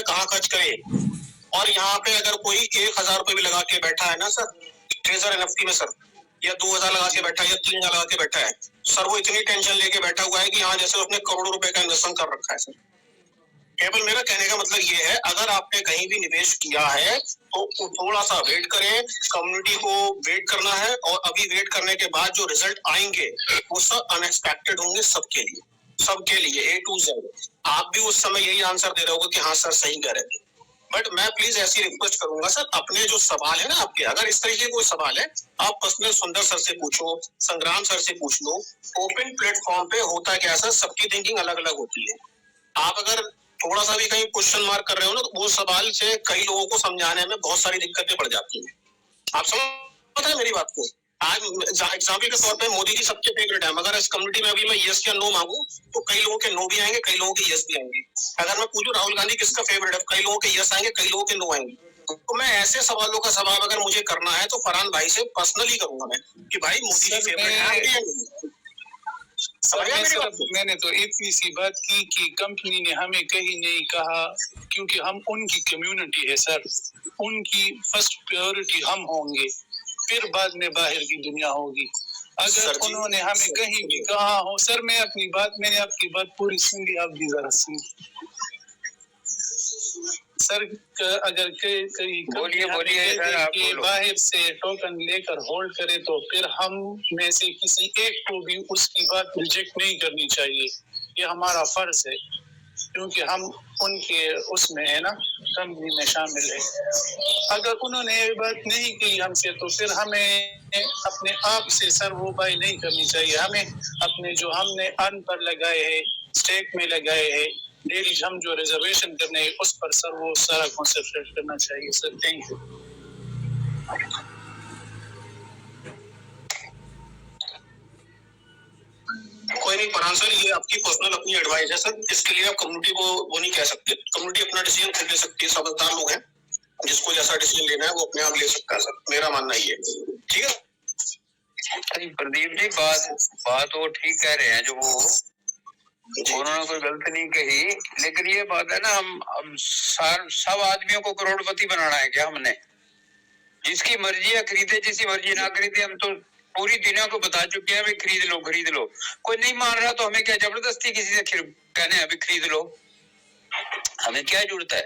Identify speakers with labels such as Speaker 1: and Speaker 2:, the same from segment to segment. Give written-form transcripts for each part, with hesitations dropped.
Speaker 1: रुपए कहाँ खर्च करे। और यहाँ पे अगर कोई 1,000 रुपए भी लगा के बैठा है ना सर ट्रेजर एनएफटी में सर, या 2,000 लगा के बैठा है या 3,000 लगा के बैठा है सर, वो इतनी टेंशन लेके बैठा हुआ है कि हाँ जैसे उसने करोड़ों रुपए का इन्वेस्टमेंट कर रखा है सर। केवल मेरा कहने का मतलब ये है, अगर आपने कहीं भी निवेश किया है तो थोड़ा सा वेट करें, कम्युनिटी को वेट करना है, और अभी वेट करने के बाद जो रिजल्ट आएंगे वो सब अनएक्सपेक्टेड होंगे सबके लिए A to Z। आप भी उस समय यही आंसर दे रहे होगे कि हाँ सर सही कह रहे थे। बट मैं प्लीज ऐसी रिक्वेस्ट करूंगा सर, अपने जो सवाल है ना आपके, अगर इस तरीके कोई सवाल है आप पर्सनल सुंदर सर से पूछो, संग्राम सर से पूछ लो। ओपन प्लेटफॉर्म पे होता क्या सर, सबकी थिंकिंग अलग अलग होती है। आप अगर थोड़ा सा भी कहीं क्वेश्चन मार्क कर रहे हो ना, तो वो सवाल से कई लोगों को समझाने में बहुत सारी दिक्कतें पड़ जाती हैं। आप समझ रहे हैं मेरी बात को। आज एग्जाम्पल के तौर पे मोदी जी सबके फेवरेट है, मगर इस कम्युनिटी में अभी मैं यस या नो मांगू तो कई लोगों के नो भी आएंगे, कई लोगों के यस भी आएंगे। अगर मैं पूछूं राहुल गांधी किसका फेवरेट है, कई लोगों के यस आएंगे, कई लोगों के नो आएंगे। तो मैं ऐसे सवालों का जवाब अगर मुझे करना है तो फरहान भाई से पर्सनली करूंगा मैं कि भाई मोदी जी फेवरेट है।
Speaker 2: मैंने तो इतनी सी बात की कि कंपनी ने हमें कहीं नहीं कहा, क्योंकि हम उनकी कम्युनिटी है सर, उनकी फर्स्ट प्रायोरिटी हम होंगे, फिर बाद में बाहर की दुनिया होगी। अगर उन्होंने हमें कहीं भी कहा हो सर, मैंने आपकी बात पूरी सुन ली, आप भी जरा सुन सर। अगर कहीं बोलिए बाहर से टोकन लेकर होल्ड करे तो फिर हम में से किसी एक को भी उसकी बात रिजेक्ट नहीं करनी चाहिए, ये हमारा फर्ज है, क्योंकि हम उनके उसमें है ना, कंपनी में शामिल है। अगर उन्होंने ये बात नहीं की हमसे तो फिर हमें अपने आप से सर वो बाई नहीं करनी चाहिए। हमें अपने जो हमने अर्न पर लगाए हैं, स्टेक में लगाए हैं, डेली हम जो रिजर्वेशन करने हैं उस पर सर वो सारा कॉन्सेंट्रेट करना चाहिए सर। Thank you.
Speaker 1: कोई नहीं फरहान सर, ये आपकी पर्सनल अपनी एडवाइस है सर, इसके लिए आप कम्युनिटी को वो नहीं कह सकते। कम्युनिटी अपना डिसीजन खुद ले सकती है, समझदार लोग हैं, जिसको जैसा डिसीजन लेना है वो अपने आप ले सकता है सर, मेरा मानना ये है। ठीक है
Speaker 3: प्रदीप जी, बात वो ठीक कह रहे हैं, जो वो उन्होंने कोई गलत नहीं कही, लेकिन ये बात है ना, हम सब आदमियों को करोड़पति बनाना है क्या हमने? जिसकी मर्जी है खरीदे, जिसकी मर्जी ना खरीदे। हम तो पूरी दुनिया को बता चुके हैं, खरीद लो। कोई नहीं मान रहा तो हमें क्या जबरदस्ती किसी से कहने अभी खरीद लो? हमें क्या जरूरत है?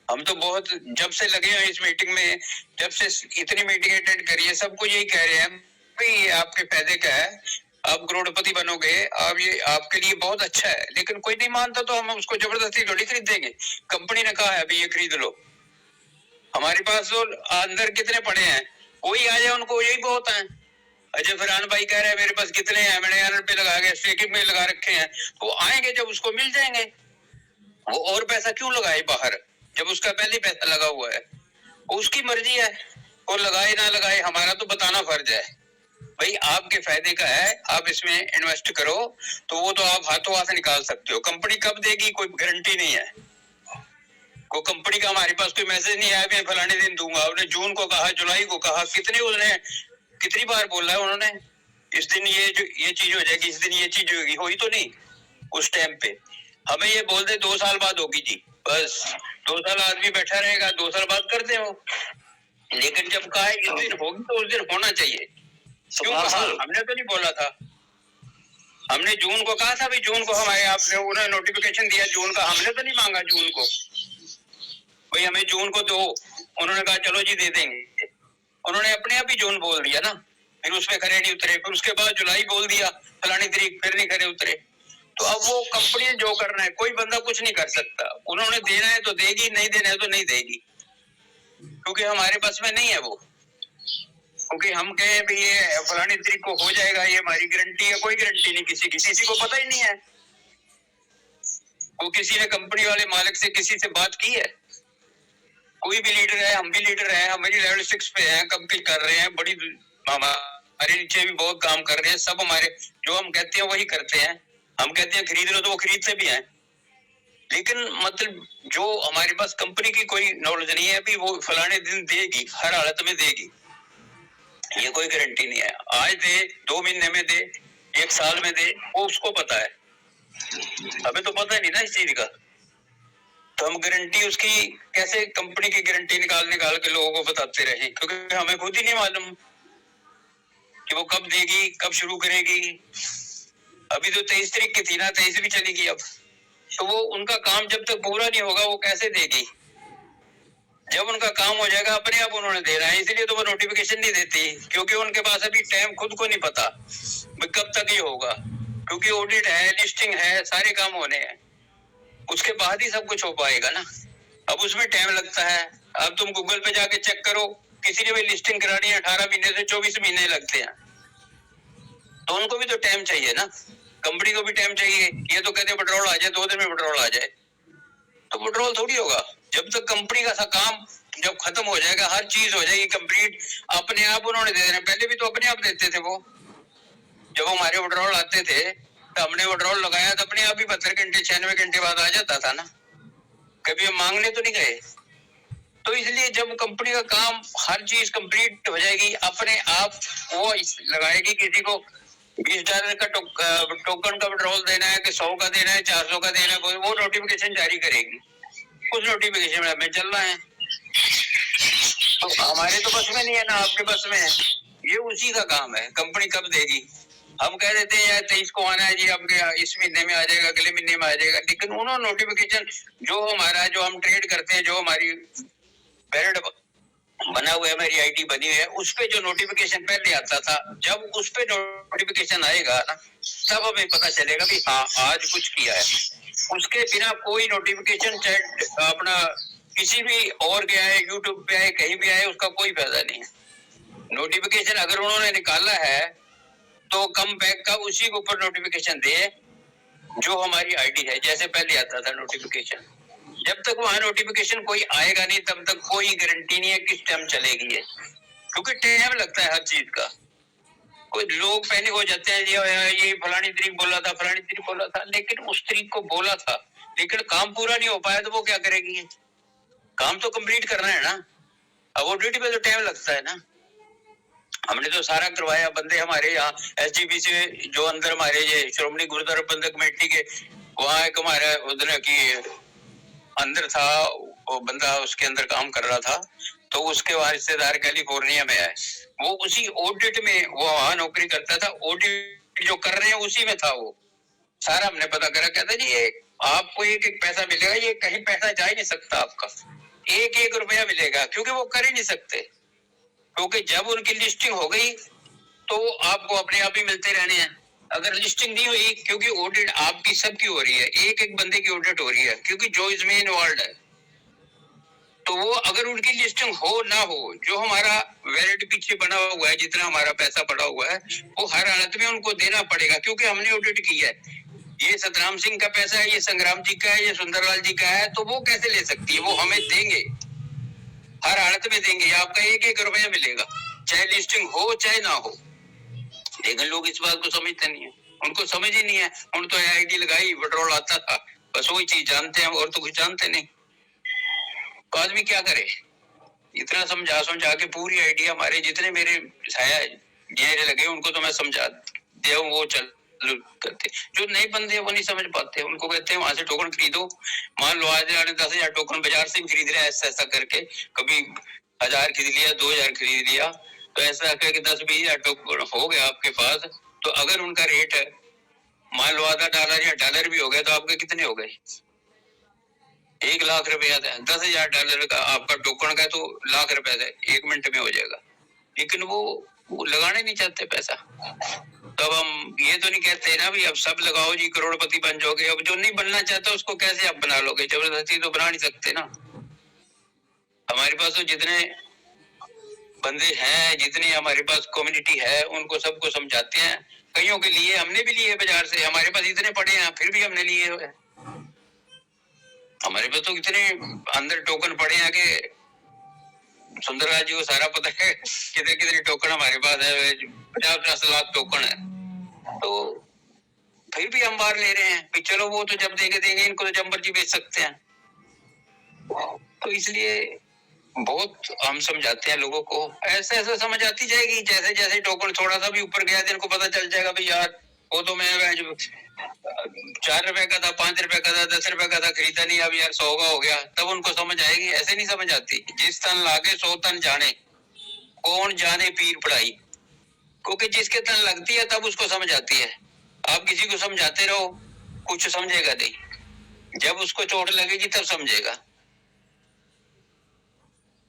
Speaker 3: हम तो बहुत जब से लगे हैं इस मीटिंग में, जब से इतनी मीटिंग अटेंड करी है, सबको यही कह रहे हैं भाई ये आपके फायदे का है, आप करोड़पति बनोगे, आप ये आपके लिए बहुत अच्छा है। लेकिन कोई नहीं मानता तो हम उसको जबरदस्ती थोड़ी खरीद देंगे। कंपनी ने कहा है अभी ये खरीद लो। हमारे पास तो अंदर कितने पड़े हैं, कोई आ जाए उनको यही बहुत है। अजय फरहान भाई कह रहे हैं मेरे पास कितने हैं, मैंने यार पे लगा के स्टेकिंग में लगा रखे हैं, तो आएंगे जब उसको मिल जाएंगे। वो और पैसा क्यों लगाए बाहर जब उसका पहले पैसा लगा हुआ है? उसकी मर्जी है, और लगाए ना लगाए हमारा तो बताना फर्ज है। भाई आपके फायदे का है, आप इसमें इन्वेस्ट करो, तो वो तो आप हाथों हाथ निकाल सकते हो। कंपनी कब देगी कोई गारंटी नहीं है। को कंपनी का हमारे पास कोई मैसेज नहीं आया मैं फलाने दिन दूंगा। आपने जून को कहा, जुलाई को कहा, कितनी बार बोला है उन्होंने इस दिन ये चीज हो जाएगी, इस दिन ये चीज होगी, हुई तो नहीं। उस टाइम पे हमें ये बोल दे 2 साल बाद होगी जी, बस 2 साल आदमी बैठा रहेगा, 2 साल बाद कर दे वो। लेकिन जब कहा इस दिन होगी तो उस दिन होना चाहिए। क्यों कहा? हमने तो नहीं बोला था। हमने जून को कहा था भाई, जून को हमारे आपने उन्होंने नोटिफिकेशन दिया जून का, हमने तो नहीं मांगा जून को भाई हमें जून को दो। उन्होंने कहा चलो जी दे देंगे। उन्होंने अपने आप ही जून बोल दिया ना, फिर उसमें खरे नहीं उतरे। फिर उसके बाद जुलाई बोल दिया फलानी तारीख, फिर नहीं खरे उतरे। तो अब वो कंपनी जो करना है, कोई बंदा कुछ नहीं कर सकता। उन्होंने देना है तो देगी, नहीं देना है तो नहीं देगी, क्योंकि हमारे पास में नहीं है वो। क्योंकि हम कहें भाई ये फलानी तारीख को हो जाएगा, ये हमारी गारंटी है, कोई गारंटी नहीं किसी को पता ही नहीं है। वो किसी ने कंपनी वाले मालिक से किसी से बात की है? कोई भी लीडर है, हम भी लीडर है, हम भी लेवल 6 पे हैं, कंपनी कर रहे हैं, बड़ी हमारे नीचे भी बहुत काम कर रहे हैं। सब हमारे जो हम कहते हैं वही करते हैं। हम कहते हैं खरीद लो तो वो खरीदते भी हैं। लेकिन मतलब जो हमारे पास कंपनी की कोई नॉलेज नहीं है, अभी वो फलाने दिन देगी, हर हालत में देगी, ये कोई गारंटी नहीं है। आज दे, 2 महीने में दे, 1 साल में दे, वो उसको पता है, हमें तो पता नहीं ना इस चीज का। तो हम गारंटी उसकी कैसे कंपनी की गारंटी निकाल के लोगों को बताते रहे, क्योंकि हमें खुद ही नहीं मालूम कि वो कब देगी, कब शुरू करेगी। अभी तो 23 तारीख की थी ना, 23 भी चलेगी अब। तो वो उनका काम जब तक पूरा नहीं होगा वो कैसे देगी? जब उनका काम हो जाएगा अपने आप उन्होंने देना है, इसलिए तो वो नोटिफिकेशन नहीं देती, क्योंकि उनके पास अभी टाइम खुद को नहीं पता कब तक ये होगा, क्योंकि ऑडिट है, लिस्टिंग है, सारे काम होने हैं, उसके बाद ही सब कुछ हो पाएगा ना। अब उसमें टाइम लगता है। अब तुम गूगल पे जाके चेक करो, किसी ने भी लिस्टिंग करानी है 18 महीने से 24 महीने लगते हैं, तो उनको भी तो टाइम चाहिए ना, कंपनी को भी टाइम चाहिए। ये तो कहते हैं पेट्रोल आ जाए, 2 दिन में पेट्रोल आ जाए, तो पेट्रोल थोड़ी होगा। जब तक कंपनी का काम जब खत्म हो जाएगा, हर चीज हो जाएगी कंप्लीट, अपने आप उन्होंने दे देना। पहले भी तो अपने आप देते थे वो, जब हमारे पेट्रोल आते थे तो हमने पेट्रोल लगाया तो अपने आप ही 72 घंटे 96 घंटे बाद आ जाता था ना, कभी हम मांगने तो नहीं गए। तो इसलिए जब कंपनी का काम हर चीज कंप्लीट हो जाएगी, अपने आप वो लगाएगी। किसी को $20 का टोकन का पेट्रोल देना है कि 100 का देना है, 400 का देना है, वो नोटिफिकेशन जारी करेगी। उस नोटिफिकेशन में हमें चलना है। तो हमारे तो बस में नहीं है ना, आपके बस में है, ये उसी का काम है। कंपनी कब देगी? हम कह देते हैं यार 23 को आना है जी, आपके इस महीने में आ जाएगा, अगले महीने में आ जाएगा, लेकिन उन्होंने नोटिफिकेशन जो हमारा, जो हम ट्रेड करते हैं, जो हमारी पैरेड बना हुआ है, हमारी आईडी बनी हुई है, उस पे जो नोटिफिकेशन पहले आता था, जब उस पे नोटिफिकेशन आएगा ना, तब हमें पता चलेगा कि हाँ आज कुछ किया है। उसके बिना कोई नोटिफिकेशन चाहे अपना किसी भी और के आए, यूट्यूब पे आए, कहीं भी आए, उसका कोई फायदा नहीं है। नोटिफिकेशन अगर उन्होंने निकाला है तो कम बैक का उसी के ऊपर नोटिफिकेशन दे जो हमारी आईडी है, जैसे पहले आता था नोटिफिकेशन। जब तक वहां नोटिफिकेशन कोई आएगा नहीं, तब तक कोई गारंटी नहीं है किस टाइम चलेगी है, क्योंकि टाइम लगता है हर चीज का। कोई लोग पैनिक हो जाते हैं, ये फलानी तारीख बोला था, फलानी तारीख बोला था, लेकिन उस तारीख को बोला था, लेकिन काम पूरा नहीं हो पाया, तो वो क्या करेगी? काम तो कंप्लीट करना है ना। अब ऑडिट पे तो टाइम लगता है ना। हमने तो सारा करवाया, बंदे हमारे यहाँ SGP से जो अंदर हमारे ये श्रोमणी गुरुद्वारा प्रबंधक कमेटी के, वहाँ एक हमारा उधर की अंदर था, वो बंदा उसके अंदर काम कर रहा था, तो उसके वहाँ रिश्तेदार कैलिफोर्निया में है, वो उसी ऑडिट में वो वहाँ नौकरी करता था, ऑडिट जो कर रहे हैं उसी में था वो। सारा हमने पता करा, कहता जी ये आपको एक पैसा मिलेगा, ये कहीं पैसा जा ही नहीं सकता आपका, 1 रुपया मिलेगा, क्योंकि वो कर ही नहीं सकते, क्योंकि जब उनकी लिस्टिंग हो गई तो आपको अपने आप ही मिलते रहने हैं। अगर लिस्टिंग नहीं हुई, क्योंकि ऑडिट आपकी सबकी हो रही है, एक बंदे की ऑडिट हो रही है, क्योंकि जो इसमें इन्वॉल्व है, तो वो अगर उनकी लिस्टिंग हो ना हो, जो हमारा वैलिड पीछे बना हुआ है, जितना हमारा पैसा पड़ा हुआ है, वो हर हालत में उनको देना पड़ेगा, क्योंकि हमने ऑडिट की है। ये सतराम सिंह का पैसा है, ये संग्राम जी का है, ये सुंदरलाल जी का है, तो वो कैसे ले सकती है? वो हमें देंगे, हर हालत में देंगे। आपका 1 रुपया मिलेगा, चाहे लिस्टिंग हो चाहे ना हो। लेकिन लोग इस बात को समझते नहीं है, उनको समझ ही नहीं है। उन तो आईडी लगाई, पेट्रोल आता था, बस वही चीज जानते हैं, और तो कुछ जानते नहीं। तो आदमी क्या करे? इतना समझा के पूरी आइडिया, हमारे जितने मेरे ये लगे उनको तो मैं समझा दिया, वो चल करते। जो नए बंदे हैं वो नहीं समझ पाते, उनको कहते हैं वहां से टोकन खरीदो। मान लो आज 10,000 टोकन बाजार से भी खरीद रहे हैं, ऐसा करके, कभी 1000 खरीद लिया, 2000 खरीद लिया, तो ऐसा करके 10-20,000 टोकन हो गया आपके पास। तो अगर उनका रेट है, मान लो $1 या $1 भी हो गया, तो आपके कितने हो गए? 1 लाख रुपया था। $10,000 का आपका टोकन का, तो लाख रुपया था, 1 मिनट में हो जाएगा। लेकिन वो लगाने नहीं चाहते पैसा। तब हम ये तो नहीं कहते ना भी अब सब लगाओ जी, करोड़पति बन जाओगे। अब जो नहीं बनना चाहता उसको कैसे आप बना लोगे? जबरदस्ती तो बना नहीं सकते ना। हमारे पास तो जितने बंदे हैं, जितनी हमारे पास कम्युनिटी है, उनको सबको समझाते हैं। कईयों के लिए हमने भी लिए बाजार से, हमारे पास इतने पड़े हैं, फिर भी हमने लिए हुए। हमारे पास तो इतने अंदर टोकन पड़े हैं कि सुंदरलाल जी को सारा पता है कितने कितने टोकन हमारे पास है, 50-50 लाख टोकन है। तो फिर भी हम बाहर ले रहे हैं कि चलो वो तो जब देंगे, इनको तो जब मर्जी बेच सकते हैं। तो इसलिए बहुत हम समझाते हैं लोगों को, ऐसे समझ आती जाएगी। जैसे जैसे टोकन थोड़ा सा भी ऊपर गया, इनको पता चल जाएगा भाई यार वो तो मैं ₹4 का था, ₹5 का था, ₹10 का था, खरीदा नहीं, अब यार 100 का हो गया, तब उनको समझ आएगी। ऐसे नहीं समझ आती। जिस तन लागे 100 तन जाने, कौन जाने पीर पढ़ाई। क्योंकि जिसके तन लगती है तब उसको समझ आती है। आप किसी को समझाते रहो, कुछ समझेगा नहीं, जब उसको चोट लगेगी तब समझेगा।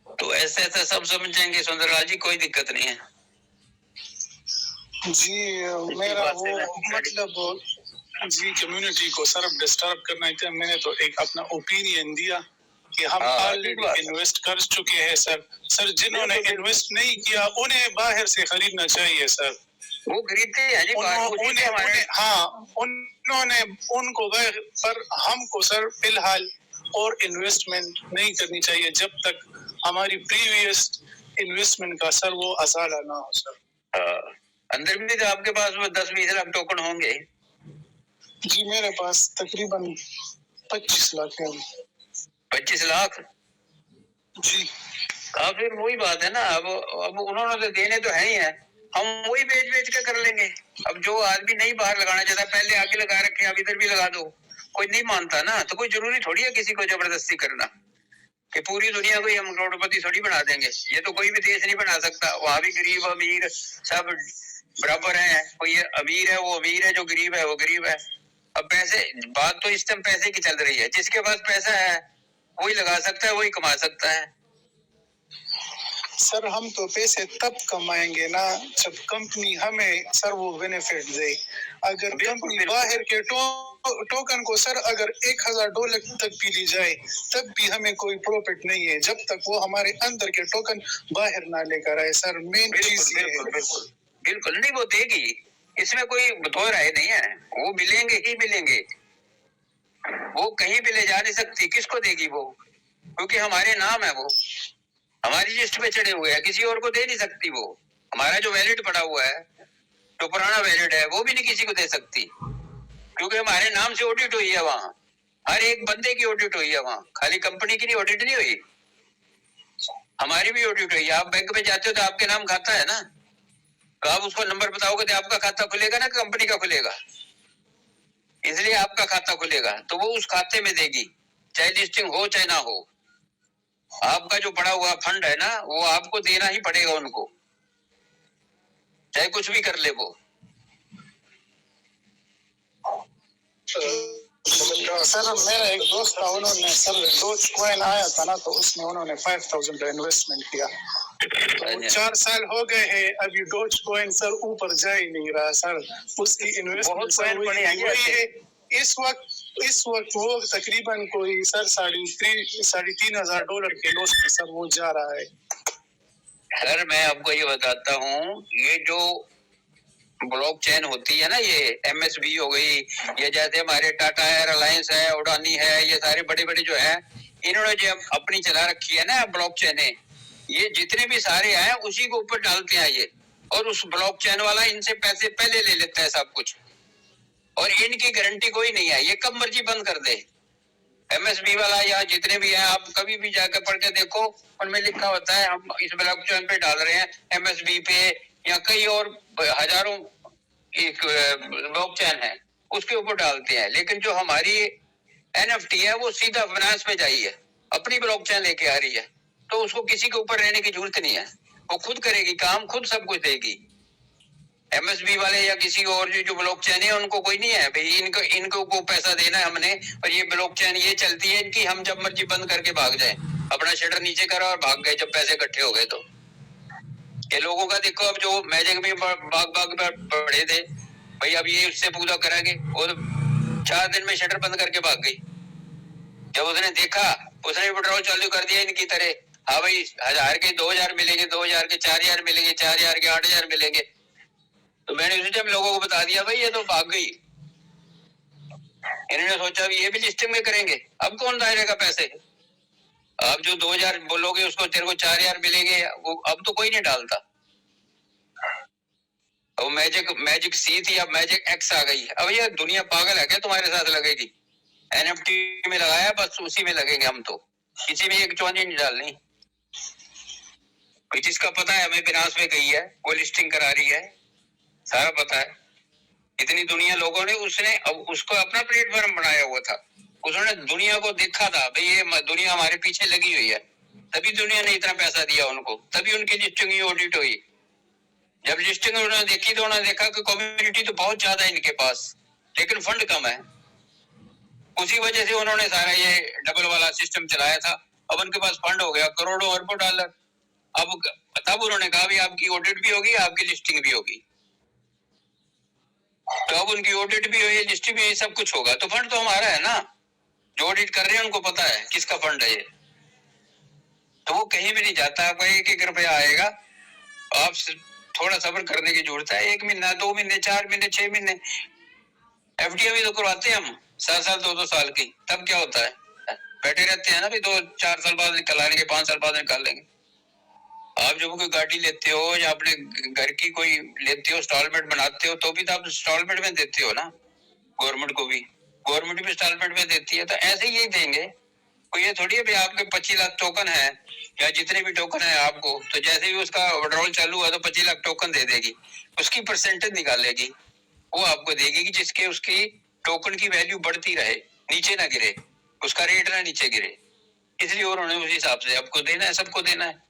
Speaker 3: तो ऐसे ऐसे सब समझ जाएंगे सुंदरलाल जी, कोई दिक्कत नहीं है
Speaker 2: जी। मेरा वो मतलब जी कम्युनिटी को सिर्फ डिस्टर्ब करना चाहिए। मैंने तो एक अपना ओपिनियन दिया कि हम ऑलरेडी इन्वेस्ट कर चुके हैं सर। जिन्होंने इन्वेस्ट नहीं किया उन्हें बाहर से खरीदना चाहिए सर।
Speaker 3: वो खरीदते हैं जी,
Speaker 2: उन्होंने उनको पर हमको सर फिलहाल और इन्वेस्टमेंट नहीं करनी चाहिए जब तक हमारी प्रीवियस इन्वेस्टमेंट का सर वो असाला ना हो सर।
Speaker 3: अंदर भी तो आपके पास वो 10-20 लाख टोकन होंगे।
Speaker 2: जी मेरे पास तकरीबन 25 लाख है।
Speaker 3: 25 लाख
Speaker 2: जी।
Speaker 3: फिर वही बात है ना, अब उन्होंने तो देने तो है ही है, हम वही बेच के कर लेंगे। अब जो आदमी नहीं बाहर लगाना चाहता, पहले आगे लगा रखे, अब इधर भी लगा दो। कोई नहीं मानता ना, तो कोई जरूरी थोड़ी है किसी को जबरदस्ती करना कि पूरी दुनिया को हम करोड़पति थोड़ी बना देंगे। ये तो कोई भी देश नहीं बना सकता। वहां भी गरीब अमीर सब बराबर है। कोई अमीर है वो अमीर है, जो गरीब है वो गरीब है। अब पैसे, बात तो इस टाइम पैसे की चल रही है। जिसके पास पैसा है वही लगा सकता है, वही कमा सकता है।
Speaker 2: सर हम तो पैसे तब कमाएंगे ना जब कंपनी हमें सर वो बेनिफिट दे। अगर कंपनी बाहर के टोकन को सर अगर $1000 तक भी ली जाए तब भी हमें कोई प्रॉफिट नहीं है जब तक वो हमारे अंदर के टोकन बाहर ना लेकर आए सर। मेन चीज
Speaker 3: बिल्कुल नहीं, वो देगी, इसमें कोई दो राय नहीं है। वो मिलेंगे ही मिलेंगे, वो कहीं भी ले जा नहीं सकती। किसको देगी वो? क्योंकि हमारे नाम है, वो हमारी लिस्ट पे चढ़े हुए हैं, किसी और को दे नहीं सकती। वो हमारा जो वैलिड पड़ा हुआ है, जो पुराना वैलिड है, वो भी नहीं किसी को दे सकती, क्योंकि हमारे नाम से ऑडिट हुई है। वहां हर एक बंदे की ऑडिट हुई है, वहां खाली कंपनी की नहीं ऑडिट नहीं हुई, हमारी भी ऑडिट हुई है। आप बैंक में जाते हो तो आपके नाम खाता है ना, तो आप उसको नंबर बताओगे तो आपका खाता खुलेगा ना, कंपनी का खुलेगा, इसलिए आपका खाता खुलेगा। तो वो उस खाते में देगी, चाहे लिस्टिंग हो चाहे ना हो। आपका जो पड़ा हुआ फंड है ना, वो आपको देना ही पड़ेगा उनको, चाहे कुछ भी कर ले वो।
Speaker 2: सर मेरा एक दोस्त था, उन्होंने सर डोज कॉइन आया था ना, तो उसमें उन्होंने 5000 का इन्वेस्टमेंट किया। तो 4 साल हो गए हैं, अभी डोज कॉइन सर ऊपर जा ही नहीं रहा सर। उसकी इन्वेस्टमेंट वही है। इस वक्त वो तकरीबन कोई सर $3,500 के लॉस पे सर वो जा रहा है।
Speaker 3: सर मैं आपको ये बताता हूँ, ये जो ब्लॉकचेन होती है ना, ये MSB हो गई, ये जैसे हमारे टाटा एयरलाइंस है, उड़ानी है, ये सारे बड़े बड़े जो है, इन्होंने जो अपनी चला रखी है ना ब्लॉकचेन, ये जितने भी सारे हैं उसी के ऊपर डालते हैं ये, और उस ब्लॉकचेन वाला इनसे पैसे पहले ले लेता है सब कुछ, और इनकी गारंटी कोई नहीं है, ये कब मर्जी बंद कर दे। MSB वाला या जितने भी हैं, आप कभी भी जाकर पढ़ के देखो, उनमें लिखा होता है हम इस ब्लॉकचेन पे डाल रहे हैं, MSB पे या कई और हजारों एक ब्लॉकचेन है उसके ऊपर डालते हैं। लेकिन जो हमारी NFT है वो सीधा फाइनेंस में जाई है, अपनी ब्लॉकचेन लेके आ रही है, तो उसको किसी के ऊपर रहने की जरूरत नहीं है, वो खुद करेगी काम, खुद सब कुछ देगी। MSB वाले या किसी और जो ब्लॉकचेन है उनको कोई नहीं है भाई इनको को पैसा देना है हमने, और ये ब्लॉकचेन ये चलती है इनकी, हम जब मर्जी बंद करके भाग जाए, अपना शटर नीचे करो और भाग गए जब पैसे इकट्ठे हो गए। तो ये लोगों का देखो, अब जो मैजिक में बाग पड़े थे भाई, अब ये उससे पूरा कराएंगे, और 4 दिन में शटर बंद करके भाग गई। जब उसने देखा, उसने पेट्रोल चालू कर दिया इनकी तरह, हाँ भाई 1000 के 2000 मिलेंगे, 2000 के 4000 मिलेंगे, 4000 के 8000 मिलेंगे। तो मैंने उसी टाइम लोगों को बता दिया भाई ये तो भाग गई। इन्होंने सोचा भी ये भी लिस्टिंग में करेंगे, अब कौन डालेगा पैसे, अब जो 2000 बोलोगे उसको तेरे को 4000 मिलेंगे, वो अब तो कोई नहीं डालता। वो मैजिक C थी, अब मैजिक X आ गई। अब ये दुनिया पागल है क्या, तुम्हारे साथ लगेगी? NFT में लगाया बस उसी में लगेंगे हम, तो किसी में एक चौंधी नहीं डालनी। जिसका पता है हमें बिनास में गई है, वो लिस्टिंग करा रही है, सारा पता है। इतनी दुनिया लोगों ने, उसने अब उसको अपना प्लेटफॉर्म बनाया हुआ था, उसने दुनिया को देखा था भाई ये दुनिया हमारे पीछे लगी हुई है, तभी दुनिया ने इतना पैसा दिया उनको, तभी उनकी लिस्टिंग की ऑडिट हुई। जब लिस्टिंग उन्होंने देखी तो उन्होंने देखा कि कम्युनिटी तो बहुत ज्यादा है इनके पास, लेकिन फंड कम है। उसी वजह से उन्होंने सारा ये डबल वाला सिस्टम चलाया था। अब उनके पास फंड हो गया करोड़ों अरबों डॉलर। अब तब उन्होंने कहा भी आपकी ऑडिट भी होगी, आपकी लिस्टिंग भी होगी। तो अब उनकी ऑडिट भी हुई, लिस्टिंग भी हुई, सब कुछ होगा, तो फंड तो हमारा है ना। जो ऑडिट कर रहे हैं उनको पता है किसका फंड है ये, तो वो कहीं भी नहीं जाता। आपका 1-1 रुपया आएगा, आप थोड़ा सब्र करने की जरूरत है। 1 महीना, 2 महीने, 4 महीने, 6 महीने, एफडीआई भी तो करवाते हैं हम 7 साल 2-2 साल की, तब क्या होता है, बैठे रहते हैं ना भी 2-4 साल बाद निकल आएंगे, 5 साल बाद निकाल लेंगे। आप जब कोई गाड़ी लेते हो या अपने घर की कोई लेते हो, इंस्टॉलमेंट बनाते हो, तो भी तो आप इंस्टॉलमेंट में देते हो ना, गवर्नमेंट को भी, गवर्नमेंट भी इंस्टॉलमेंट में देती है, तो ऐसे ही यही देंगे। कोई ये थोड़ी है भी आपके 25 लाख टोकन है या जितने भी टोकन है आपको, तो जैसे भी उसका विड्रॉल चालू हुआ तो 25 लाख टोकन दे देगी, उसकी परसेंटेज निकालेगी, वो आपको देगी कि जिसके उसकी टोकन की वैल्यू बढ़ती रहे, नीचे ना गिरे, उसका रेट ना नीचे गिरे, इसलिए उन्होंने उस हिसाब से आपको देना है, सबको देना है।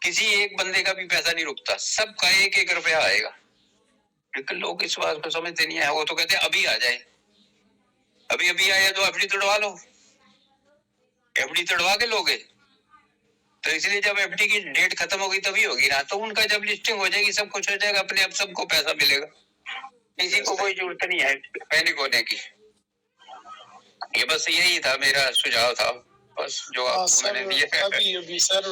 Speaker 3: किसी एक बंदे का भी पैसा नहीं रुकता, सबका 1-1 रुपया आएगा। लेकिन लोग इस बात को समझते नहीं है, वो तो कहते हैं अभी आ जाए, अभी अभी आया तो एफडी तोड़वा लो, एफडी तोड़वा के लोगे, तो इसलिए जब एफडी की डेट खत्म होगी तभी होगी ना, तो उनका जब लिस्टिंग हो जाएगी सब कुछ हो जाएगा, अपने आप सबको पैसा मिलेगा, किसी को कोई जरूरत नहीं है पैनिक होने की। ये बस यही था मेरा सुझाव था, बस जो आपको मैंने दिया।
Speaker 2: अभी सर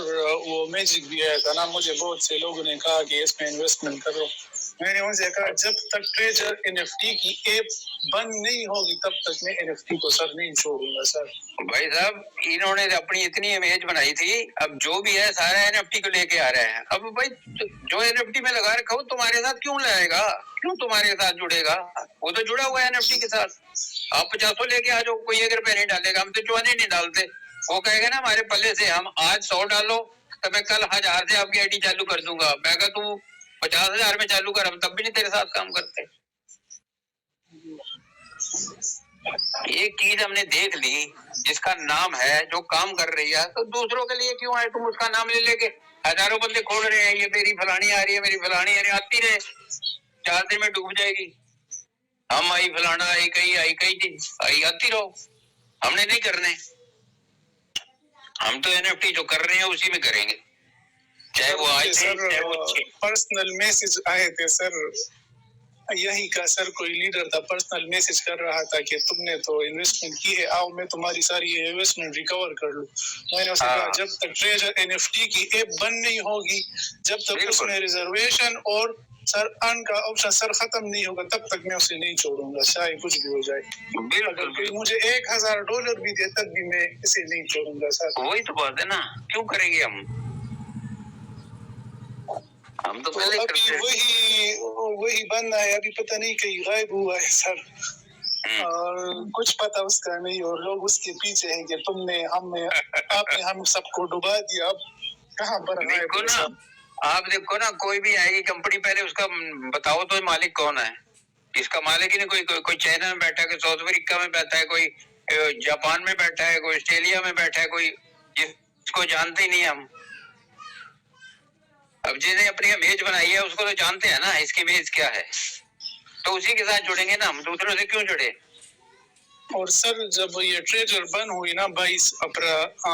Speaker 2: वो मैजिक भी आया था ना, मुझे बहुत से लोगों ने कहा कि इसमें इन्वेस्टमेंट करो, मैंने उनसे कहा जब तक ट्रेजर एनएफटी की ऐप बंद नहीं होगी तब तक मैं एनएफटी को सर नहीं छोड़ूंगा सर।
Speaker 3: भाई साहब इन्होंने अपनी इतनी इमेज बनाई थी, अब जो भी है सारा एनएफटी को लेके आ रहे हैं। अब भाई जो एनएफटी में लगा रखा हो तुम्हारे साथ क्यों लाएगा, क्यों तुम्हारे साथ जुड़ेगा, वो तो जुड़ा हुआ है एनएफटी के साथ। आप 50 लेके आ जाओ, कोई 1 रुपया नहीं डालेगा, हम तो 54 नहीं डालते। वो कहेगा ना हमारे पल्ले से हम आज 100 डालो तो मैं कल 1000 से आपकी आईडी चालू कर दूंगा, मैं कहा तू 50,000 में चालू कर, हम तब भी नहीं तेरे साथ काम करते। एक चीज हमने देख ली जिसका नाम है, जो काम कर रही है, तो दूसरों के लिए क्यों आए तुम उसका नाम ले लेके। हजारों बंदे खोल रहे हैं, ये मेरी फलानी आ रही है, मेरी फलानी आ रही है, आती रहे, 4 दिन में डूब जाएगी। हम आई फलाना आई कई दिन आई, आती रहो, हमने नहीं करने। हम तो एनएफटी जो कर रहे हैं उसी में करेंगे, चाहे वो आज चाहे वो
Speaker 2: पर्सनल मैसेज आए थे सर, यही का सर कोई लीडर था, पर्सनल मैसेज कर रहा था कि तुमने तो इन्वेस्टमेंट की है, आओ मैं तुम्हारी सारी इन्वेस्टमेंट रिकवर कर लूं। मैंने उसे कहा जब तक ट्रेजर एनएफटी की ऐप बंद नहीं होगी, जब तक उसमें रिजर्वेशन और सर अर्न का ऑप्शन सर खत्म नहीं होगा, तब तक मैं उसे नहीं छोड़ूंगा, चाहे कुछ भी हो जाए। अगर कोई मुझे $1000 भी दे तब भी मैं इसे नहीं छोड़ूंगा सर।
Speaker 3: वही तो बात है ना, क्यों करेंगे हम तो पहले
Speaker 2: अभी वही बंदा है, अभी पता नहीं कहीं गायब हुआ है सर, और कुछ पता उसका नहीं, और लोग उसके पीछे हैं कि आपने हम सबको डुबा दिया, अब कहाँ पर गायब है सर।
Speaker 3: आप देखो ना, कोई भी आएगी कंपनी, पहले उसका बताओ तो मालिक कौन है, इसका मालिक ही नहीं, कोई चाइना में बैठा है, कोई साउथ अफ्रीका में बैठा है, कोई जापान में बैठा है, कोई ऑस्ट्रेलिया में बैठा है, कोई जिसको जानते ही नहीं हम। अब जिन्हें अपनी इमेज बनाई है उसको तो जानते हैं ना इसकी इमेज क्या है, तो उसी के साथ जुड़ेंगे ना, हम दूसरों से क्यों जुड़े।
Speaker 2: और सर जब ये ट्रेजर बंद हुई ना 22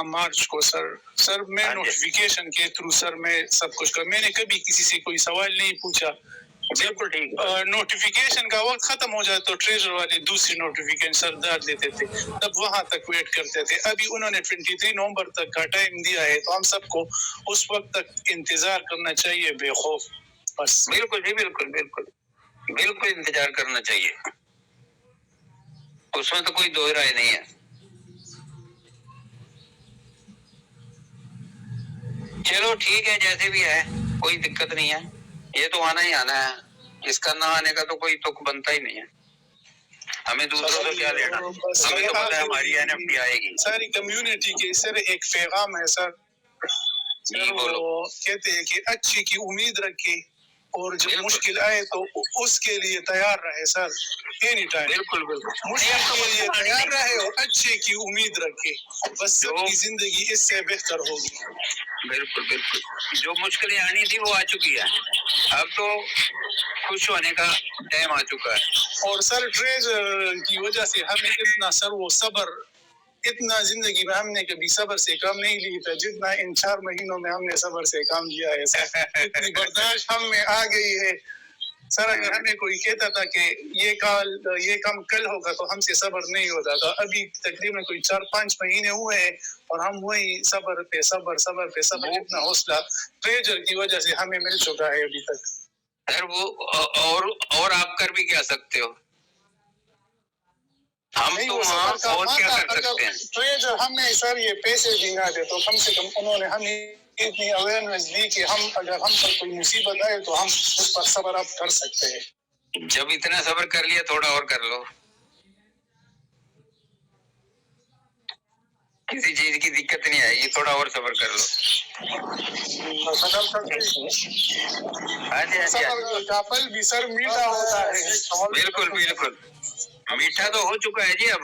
Speaker 2: मार्च को सर मैं नोटिफिकेशन के थ्रू सर मैं सब कुछ कर, मैंने कभी किसी से कोई सवाल नहीं पूछा। जब नोटिफिकेशन का वक्त खत्म हो जाए तो ट्रेजर वाले दूसरी नोटिफिकेशन सर डाल देते थे, तब वहां तक वेट करते थे। अभी उन्होंने 23 नवंबर तक का टाइम दिया है, तो हम सबको उस वक्त तक इंतजार करना चाहिए बेखौफ, बस।
Speaker 3: बिल्कुल जी, बिल्कुल बिल्कुल बिल्कुल इंतजार करना चाहिए, उसमें तो कोई दो राय नहीं है। चलो ठीक है, जैसे भी है कोई दिक्कत नहीं है, ये तो आना ही आना है, इसका ना आने का तो कोई तुक बनता ही नहीं है। हमें दूसरों से क्या लेना, हमें तो पता है हमारी एनएफटी आएगी।
Speaker 2: सारी कम्युनिटी के सर एक पैगाम है सर, वो कहते हैं कि अच्छे की उम्मीद रखे, और जब मुश्किल आए तो उसके लिए तैयार रहे सर, एनी टाइम।
Speaker 3: बिल्कुल बिल्कुल,
Speaker 2: मुश्किल के लिए तैयार रहे और अच्छे की उम्मीद रखे, बस सबकी जिंदगी इससे बेहतर होगी।
Speaker 3: बिल्कुल बिल्कुल, जो मुश्किलें आनी थी वो आ चुकी है, अब तो खुश होने का टाइम आ चुका है।
Speaker 2: और सर ट्रेजर की वजह से हमें इतना सर वो सब्र, इतना जिंदगी में हमने कभी सब्र से काम नहीं ली था जितना इन 4 महीनों में हमने सब्र से काम लिया है सर। इतनी बर्दाश्त हम में आ गई है सर। अगर हमें कोई कहता था कि ये काम कल होगा तो हमसे सब्र नहीं होता था। अभी तकरीबन कोई 4-5 महीने हुए हैं और हम वही सब्र पे सब्र, इतना हौसला ट्रेजर की वजह से हमें मिल चुका है अभी तक
Speaker 3: सर। वो और आप कर भी क्या सकते हो, हम तो और क्या कर सकते हैं।
Speaker 2: ट्रेजर हमें सर ये पैसे भी ना दे तो कम से कम उन्होंने हमें इतनी अवेयरनेस दी कि हम अगर हम पर कोई मुसीबत आए तो हम उस पर सब्र आप कर सकते हैं।
Speaker 3: जब इतना सब्र कर लिया थोड़ा और कर लो, किसी चीज की दिक्कत नहीं आएगी, थोड़ा और सब्र कर लो। हाँ जी,
Speaker 2: सब्र का फल भी सर मीठा होता है।
Speaker 3: बिल्कुल बिल्कुल, मीठा तो हो चुका है जी, अब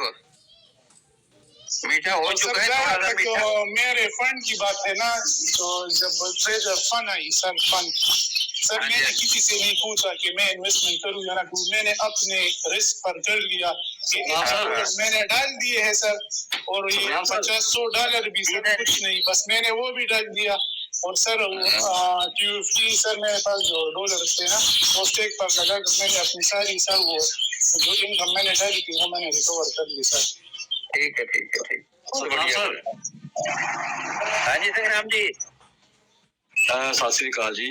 Speaker 3: मीठा हो चुका है, थोड़ा सा मीठा।
Speaker 2: तो मेरे फंड की बात है ना, तो जब ट्रेजर फंड आई सर, सर मैंने किसी से नहीं पूछा कि मैं इन्वेस्टमेंट करूँ या ना करूँ, मैंने अपने रिस्क पर कर लिया। मैंने डाल दिए हैं सर, और ये $50-100 भी सर कुछ नहीं, बस मैंने वो भी डाल दिया। और सर ट्यूफ्टी सर मेरे पास जो डॉलर थे ना वो स्टेक पर लगा कर मैंने अपनी सारी सर वो जो इनकम मैंने डाली थी वो मैंने रिकवर कर ली सर।
Speaker 3: ठीक है ठीक है ठीक, सर। हाँ जी संग्राम जी,
Speaker 4: ਸਤਿ ਸ੍ਰੀ ਅਕਾਲ ਜੀ।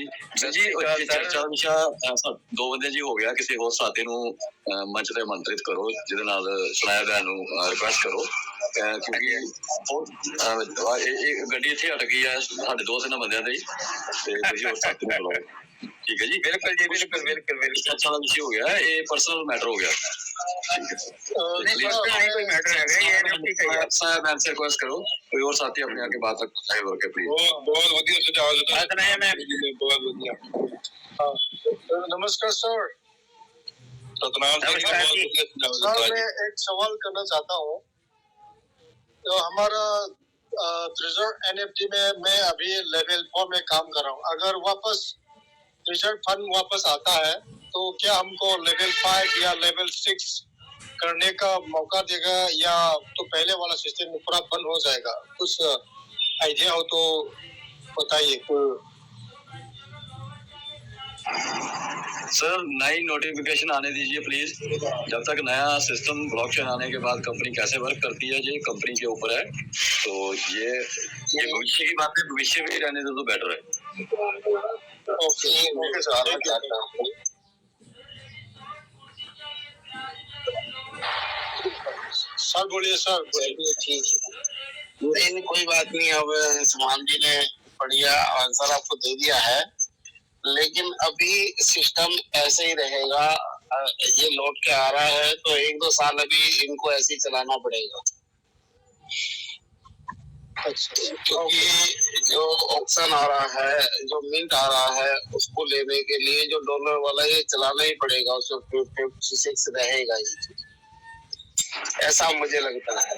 Speaker 4: ਜੀ ਚਰਚਾ ਵਿਸ਼ਾ 2 ਬੰਦੇ ਜੀ ਹੋ ਗਿਆ, ਕਿਸੇ ਹੋਰ ਸਾਥੀ ਨੂੰ ਮੰਚ ਤੇ ਮੰਤਰਿਤ ਕਰੋ ਜਿਹਦੇ ਨਾਲ ਸੁਣਾਇਆ ਗਿਆ ਨੂੰ ਰਿਕੁਐਸਟ ਕਰੋ, ਕਿਉਂਕਿ ਇਹ ਗੱਡੀ ਇੱਥੇ ਅਟਕ ਗਈ ਹੈ ਸਾਡੇ 2-3 ਬੰਦਿਆਂ ਦੀ, ਤੇ ਤੁਸੀਂ ਹੋਰ ਸਾਥੀ ਨੂੰ ਬੁਲਾਓ। ਠੀਕ ਹੈ ਜੀ,
Speaker 3: ਬਿਲਕੁਲ ਜੀ, ਬਿਲकुल बिल्कुल।
Speaker 4: ਚਰਚਾ ਦਾ ਵਿਸ਼ਾ ਹੋ ਗਿਆ, ਇਹ ਪਰਸਨਲ ਮੈਟਰ ਹੋ ਗਿਆ।
Speaker 3: कोई मैटर है,
Speaker 4: साहब मैम से रिक्वेस्ट करो कोई और साथी अपने आके बात रखे वर्क प्लीज।
Speaker 1: बहुत बढ़िया सुझाव देता
Speaker 3: है,
Speaker 1: बहुत बढ़िया।
Speaker 2: नमस्कार सर।
Speaker 1: सतनाम
Speaker 2: सर मैं एक सवाल करना चाहता हूँ, तो हमारा ट्रेजर एनएफटी में मैं अभी लेवल 4 में काम कर रहा हूँ। अगर वापस ट्रेजर फंड वापस आता है तो क्या हमको लेवल 5 या लेवल 6 करने का मौका देगा, या तो पहले वाला सिस्टम पूरा बंद हो जाएगा? कुछ आइडिया हो तो बताइए।
Speaker 4: सर नई नोटिफिकेशन आने दीजिए प्लीज, जब तक नया सिस्टम ब्लॉकचेन आने के बाद कंपनी कैसे वर्क करती है ये कंपनी के ऊपर है, तो ये भविष्य की बात है, भविष्य में रहने दो तो बेटर है।
Speaker 2: ओके सर, सर बोलिए सर।
Speaker 1: ठीक नहीं, कोई बात नहीं। अब सलमान जी ने बढ़िया आंसर आपको दे दिया है, लेकिन अभी सिस्टम ऐसे ही रहेगा। ये लौट के आ रहा है तो 1-2 साल अभी इनको ऐसे ही चलाना पड़ेगा।
Speaker 2: अच्छा,
Speaker 1: क्योंकि जो ऑप्शन आ रहा है, जो मिंट आ रहा है, उसको लेने के लिए जो डॉलर वाला ये चलाना ही पड़ेगा, उसको 56 रहेगा ये, ऐसा मुझे लगता है।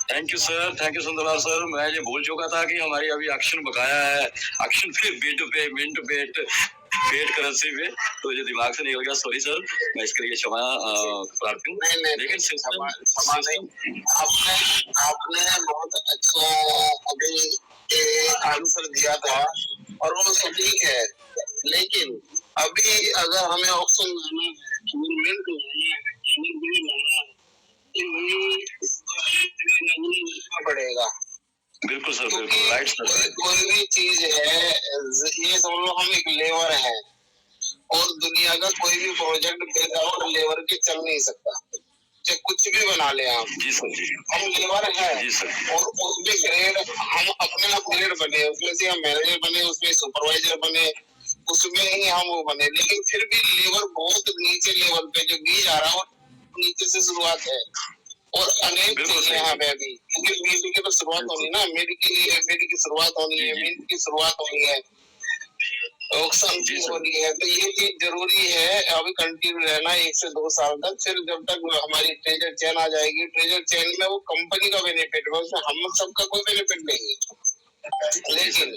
Speaker 4: Thank you sir, thank you Sundarlal sir. मैं ये भूल चुका था कि हमारी अभी एक्शन बकाया है, एक्शन पे बिट पे मिंट पे फेट करेंसी पे, तो ये दिमाग से निकल गया, सॉरी सर, मैं इसके लिए क्षमा प्रार्थी हूँ। लेकिन
Speaker 1: आपने बहुत अच्छा अभी आंसर दिया था और वो सटीक है, लेकिन अभी अगर हमें ऑप्शन पड़ेगा।
Speaker 4: बिल्कुल सर, बिल्कुल राइट सर।
Speaker 1: कोई भी चीज है, ये समझ लो हम एक लेबर है और दुनिया का कोई भी प्रोजेक्ट विदाउट लेबर के चल नहीं सकता, चाहे कुछ भी बना ले आप।
Speaker 4: जी सर जी,
Speaker 1: हम लेबर है।
Speaker 4: जी सर।
Speaker 1: और उसमें ग्रेड हम अपने आप ग्रेड बने, उसमें से हम मैनेजर बने, उसमें सुपरवाइजर बने, उसमें ही हम वो बने, लेकिन फिर भी लेबर बहुत नीचे लेवल पे जो गी जा रहा है नीचे से शुरुआत है। और अनेक चीजें यहाँ पे अभी, क्योंकि मिड की तो शुरुआत होनी ना, मिड की शुरुआत होनी है, मिड की शुरुआत होनी है। ऑक्शन
Speaker 4: जी
Speaker 1: हो
Speaker 4: सर।
Speaker 1: रही है, तो ये चीज जरूरी है अभी कंटिन्यू रहना 1 से 2 साल तक। फिर जब तक हमारी ट्रेजर चेन आ जाएगी, ट्रेजर चेन में वो कंपनी का बेनिफिट है, उसमें हम सबका कोई बेनिफिट नहीं है। लेकिन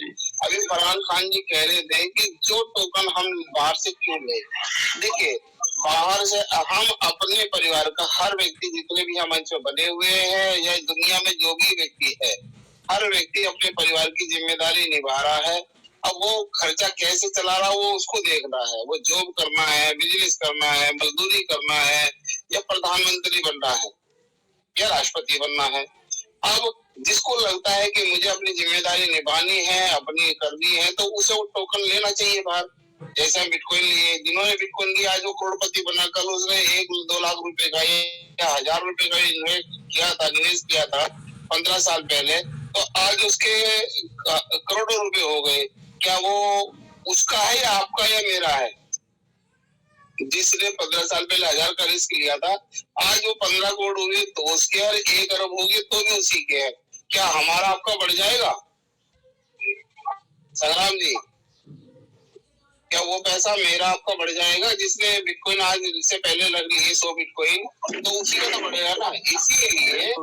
Speaker 1: अभी फरहान खान जी कह रहे थे कि जो टोकन हम बाहर से क्यों ले, देखिए बाहर से हम अपने परिवार का हर व्यक्ति, जितने भी हम मंच में बने हुए हैं या दुनिया में जो भी व्यक्ति है, हर व्यक्ति अपने परिवार की जिम्मेदारी निभा रहा है। अब वो खर्चा कैसे चला रहा है वो उसको देखना है, वो जॉब करना है, बिजनेस करना है, मजदूरी करना है, या प्रधानमंत्री बनना है, या राष्ट्रपति बनना है। अब जिसको लगता है कि मुझे अपनी जिम्मेदारी निभानी है, अपनी करनी है, तो उसे वो टोकन लेना चाहिए बाहर। जैसे हम बिटकॉइन लिए, जिन्होंने बिटकॉइन लिया आज वो करोड़पति बना, कल उसने 1-2 लाख रुपए का या 1000 रुपए का निवेश किया था 15 साल पहले, तो आज उसके करोड़ों रुपए हो गए। क्या वो उसका है या आपका या मेरा है? जिसने 15 साल पहले 1000 का रिस्क लिया था, आज वो 15 करोड़ हो गए तो उसके, और 1 अरब हो गए तो भी उसी के है। क्या हमारा आपका बढ़ जाएगा संग्राम जी? क्या वो पैसा मेरा आपका बढ़ जाएगा? जिसने बिटकॉइन आज से पहले लग रही है 100 बिटकॉइन, तो उसी का तो बढ़ेगा ना। इसीलिए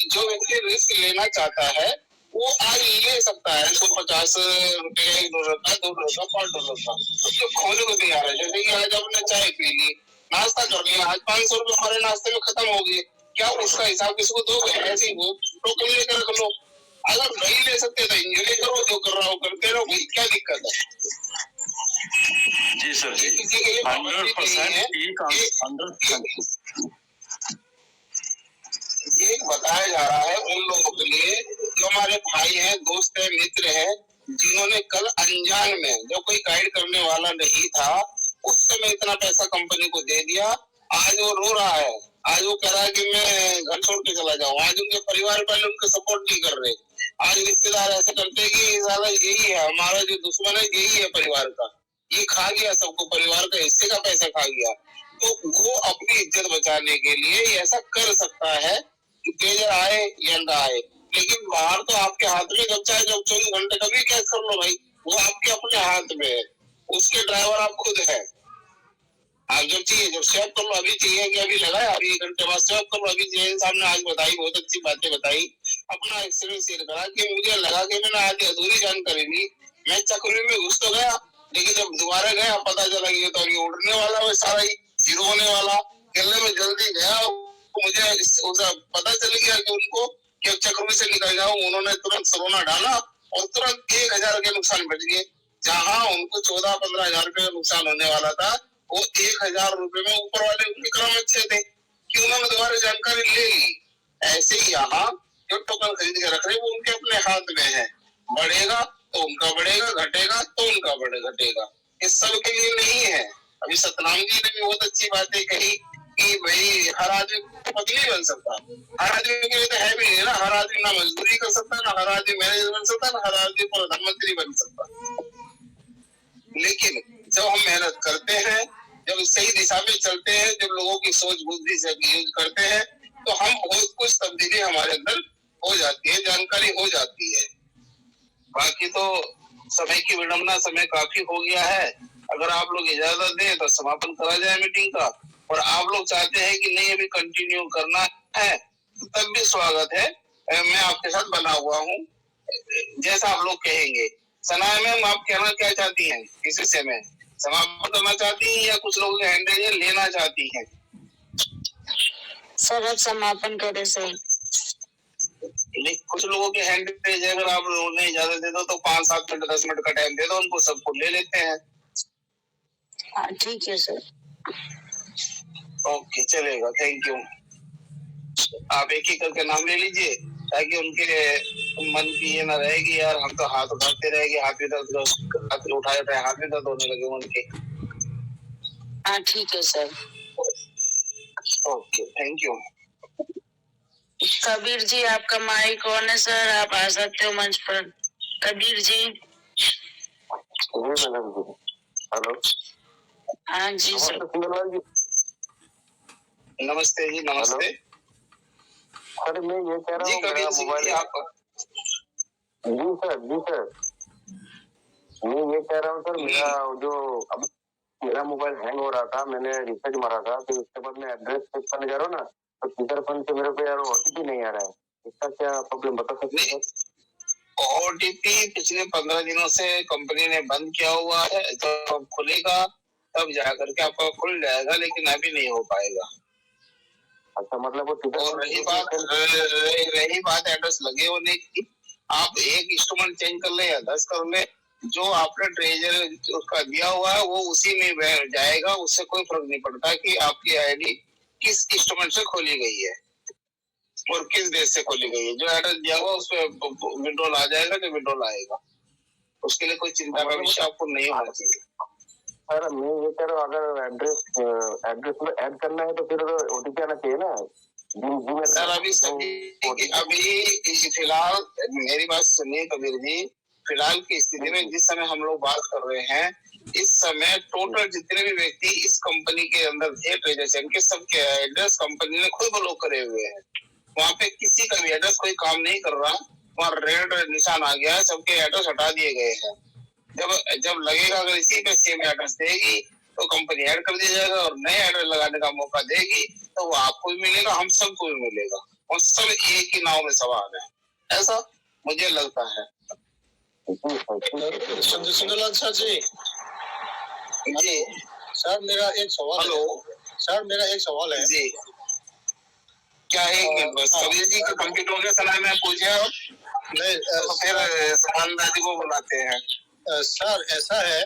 Speaker 1: जो व्यक्ति रिस्क लेना चाहता है वो आज ले सकता है 150 रुपए का, $1 का, $2 का, $5 का, जो खोने को तैयार है। जैसे कि आज आपने चाय पी ली, नाश्ता कर लिया, आज 500 रुपए हमारे नाश्ते में खत्म हो गए, क्या उसका हिसाब किसको दोगे? ऐसे ही वो टोकन लेकर रख लो। अगर नहीं ले सकते तो एंजॉय करो, जो कर रहा हो करते रहो, भाई क्या दिक्कत है?
Speaker 4: जी सर जी, 100%।
Speaker 1: ये बताया जा रहा है उन लोगों के लिए जो हमारे भाई हैं, दोस्त हैं, मित्र हैं, जिन्होंने कल अनजान में, जो कोई गाइड करने वाला नहीं था, उस समय इतना पैसा कंपनी को दे दिया। आज वो रो रहा है, आज वो कह रहा है कि मैं घर छोड़ के चला जाऊं। आज उनके परिवार वाले उनको सपोर्ट नहीं कर रहे। आज रिश्तेदार ऐसे करते हैं कि साला यही है हमारा जो दुश्मन है, यही है परिवार का, ये खा गया सबको, परिवार का हिस्से का पैसा खा गया। तो वो अपनी इज्जत बचाने के लिए ऐसा कर सकता है कि ट्रेजर आए या ना आए, लेकिन बाहर तो आपके हाथ में, जब चाहे जब 24 घंटे कभी कैश कर लो भाई, वो आपके अपने हाथ में है। उसके ड्राइवर आप खुद है। आप जब चाहिए जब स्वेप कर लो, अभी चाहिए कि अभी लगाया, अभी 1 घंटे बाद स्वेप कर लो। अभी जैन साहब ने आज बताई, बहुत अच्छी बातें बताई, अपना एक्सपीरियंस शेयर करा कि मुझे लगा कि मैंने आधी अधूरी जानकारी ली, मैं चक्रव्यूह में घुस तो गया, लेकिन जब दोबारा गया पता चला कि तो अभी उड़ने वाला है, सारा ही जीरो होने वाला। खेलने में जल्दी गया, मुझे पता चल गया कि उनको कि चक्रव्यूह से निकल जाओ। उन्होंने तुरंत सरोना डाला और तुरंत 1000 के नुकसान बच गए। जहां उनको 14-15 हजार रुपए का नुकसान होने वाला था, वो 1000 रुपए में ऊपर वाले उनके क्रम अच्छे थे कि उन्होंने दोबारा जानकारी ले ली। ऐसे ही यहाँ जो टोकन खरीद के रख रहे वो उनके अपने हाथ में है। बढ़ेगा तो उनका बढ़ेगा, घटेगा तो उनका घटेगा। ये सबके लिए नहीं है। अभी सतनाम जी ने भी बहुत अच्छी बातें कही कि भाई हर आदमी पति नहीं बन सकता, हर आदमी के लिए तो है भी नहीं ना। हर आदमी ना मजदूरी कर सकता, ना हर आदमी मैनेजर बन सकता, ना हर आदमी प्रधानमंत्री बन सकता। लेकिन जब हम मेहनत करते हैं, जब सही दिशा में चलते हैं, जब लोगों की सोच बुद्धि से यूज करते हैं, तो हम बहुत कुछ तब्दीली हमारे अंदर हो जाती है, जानकारी हो जाती है। बाकी तो समय की विडंबना, समय काफी हो गया है। अगर आप लोग इजाजत दें तो समापन करा जाए मीटिंग का, और आप लोग चाहते हैं कि नहीं अभी कंटिन्यू करना है, तब भी स्वागत है। मैं आपके साथ बना हुआ हूँ, जैसा आप लोग कहेंगे। सनाया मैम, आप कहना क्या चाहती हैं? इस विषय में समाप्त करना चाहती हैं या कुछ लोगों के हैंड लेना चाहती हैं?
Speaker 5: सर अब समापन करे सही।
Speaker 1: कुछ लोगों के हैंड अगर आप लोगों ने इजाजत दे दो तो 5-7 मिनट 10 मिनट का टाइम दे दो उनको, सबको ले लेते हैं।
Speaker 5: हाँ ठीक है सर।
Speaker 1: ओके चलेगा, थैंक यू। आप एक ही करके नाम ले लीजिए ताकि उनके मन की ये ना रहेगी यार हम तो हाथ उठाते रहेंगे, हाथ में दर्द, हाथ उठाए उठाए हाथ में दर्द होने लगे उनके।
Speaker 5: हाँ ठीक है sir.
Speaker 1: Okay thank you.
Speaker 5: Kabir ji आपका माइक ऑन है सर, आप आ सकते हो मंच पर। कबीर जी।
Speaker 1: हेलो।
Speaker 5: हाँ जी सर।
Speaker 1: नमस्ते जी, नमस्ते
Speaker 6: सर। मैं ये कह रहा हूँ
Speaker 1: जी कबीर जी,
Speaker 6: मोबाइल
Speaker 1: आपका।
Speaker 6: जी सर मैं ये कह रहा हूँ सर, मेरा जो अब मेरा मोबाइल हैंग हो रहा था, मैंने रिचार्ज मारा था, फिर उसके बाद मैं एड्रेस चेक करने जा रहा हूँ ना, तो ट्विटर फोन से मेरे को यार OTP नहीं आ रहा है। इसका क्या प्रॉब्लम बता सकते हैं?
Speaker 1: OTP पिछले 15 दिनों से कंपनी ने बंद किया हुआ है, जब खुलेगा तब जाकर के आपका खुल जाएगा, लेकिन अभी नहीं हो पाएगा।
Speaker 6: अच्छा, मतलब वो
Speaker 1: और रही बात एड्रेस लगे होने की, आप एक इंस्ट्रूमेंट चेंज कर ले या 10 कर ले, जो आपने ट्रेजर उसका दिया हुआ है वो उसी में बैठ जाएगा, उससे कोई फर्क नहीं पड़ता कि आपकी आईडी किस इंस्ट्रूमेंट से खोली गई है और किस देश से खोली गई है। जो एड्रेस दिया हुआ उस पर विड्रॉल आ जाएगा, जो विड्रॉल आएगा, उसके लिए कोई चिंता का विषय आपको नहीं होना चाहिए।
Speaker 6: सर मैं ये कह रहा हूँ, अगर एड्रेस में ऐड करना है तो फिर OTP आना चाहिए ना।
Speaker 1: सर अभी फिलहाल मेरी बात सुनिए कबीर जी, फिलहाल की स्थिति में जिस समय हम लोग बात कर रहे हैं, इस समय टोटल जितने भी व्यक्ति इस कंपनी के अंदर थे ट्रेजर के, सबके एड्रेस कंपनी ने खुद ब्लॉक करे हुए हैं। वहाँ पे किसी का भी एड्रेस कोई काम नहीं कर रहा, वहाँ रेड निशान आ गया है, सबके एड्रेस हटा दिए गए हैं। जब लगेगा अगर इसी पे सेम एड्रेस देगी तो कंपनी ऐड कर दिया जाएगा, और नए एड्रेस लगाने का मौका देगी तो वो आपको भी मिलेगा, हम सबको भी मिलेगा, और सब एक ही नाव में सवार है, ऐसा मुझे लगता है।
Speaker 7: सुंदरलाल सर जी सर मेरा एक सवाल है
Speaker 1: जी। क्या है कबीर जी के कंप्यूटर के सलाह में पूछे आप?
Speaker 7: नहीं
Speaker 1: तो फिर सलामदार जी को बुलाते हैं।
Speaker 7: सर ऐसा है,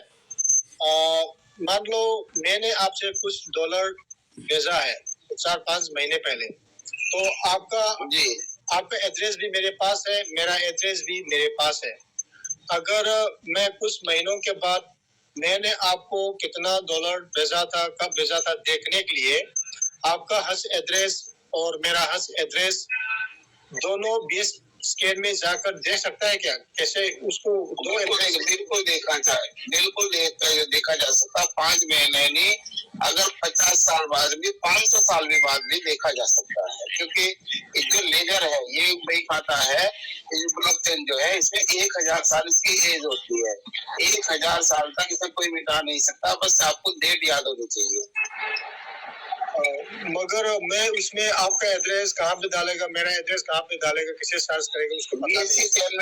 Speaker 7: मान लो मैंने आपसे कुछ डॉलर भेजा है 4-5 महीने पहले, तो आपका एड्रेस भी मेरे पास है, मेरा एड्रेस भी मेरे पास है। अगर मैं कुछ महीनों के बाद मैंने आपको कितना डॉलर भेजा था, कब भेजा था देखने के लिए, आपका हस एड्रेस और मेरा हस एड्रेस दोनों 20 स्कैन में जाकर देख सकता है क्या? कैसे उसको दो
Speaker 1: बिल्कुल देखा जा सकता है। 5 महीने नहीं, अगर 50 साल बाद भी, 500 साल भी बाद भी देखा जा सकता है, क्योंकि जो लेजर है ये वही खाता है, ब्लॉकचेन जो है इसमें 1000 साल इसकी एज होती है। 1000 साल तक इसे कोई मिटा नहीं सकता, बस आपको डेट याद होनी चाहिए।
Speaker 7: मगर मैं उसमें आपका एड्रेस कहाँ पे डालेगा, मेरा एड्रेस कहाँ पे डालेगा, किसे सर्च करेगा उसको पता नहीं।
Speaker 1: BSC चैन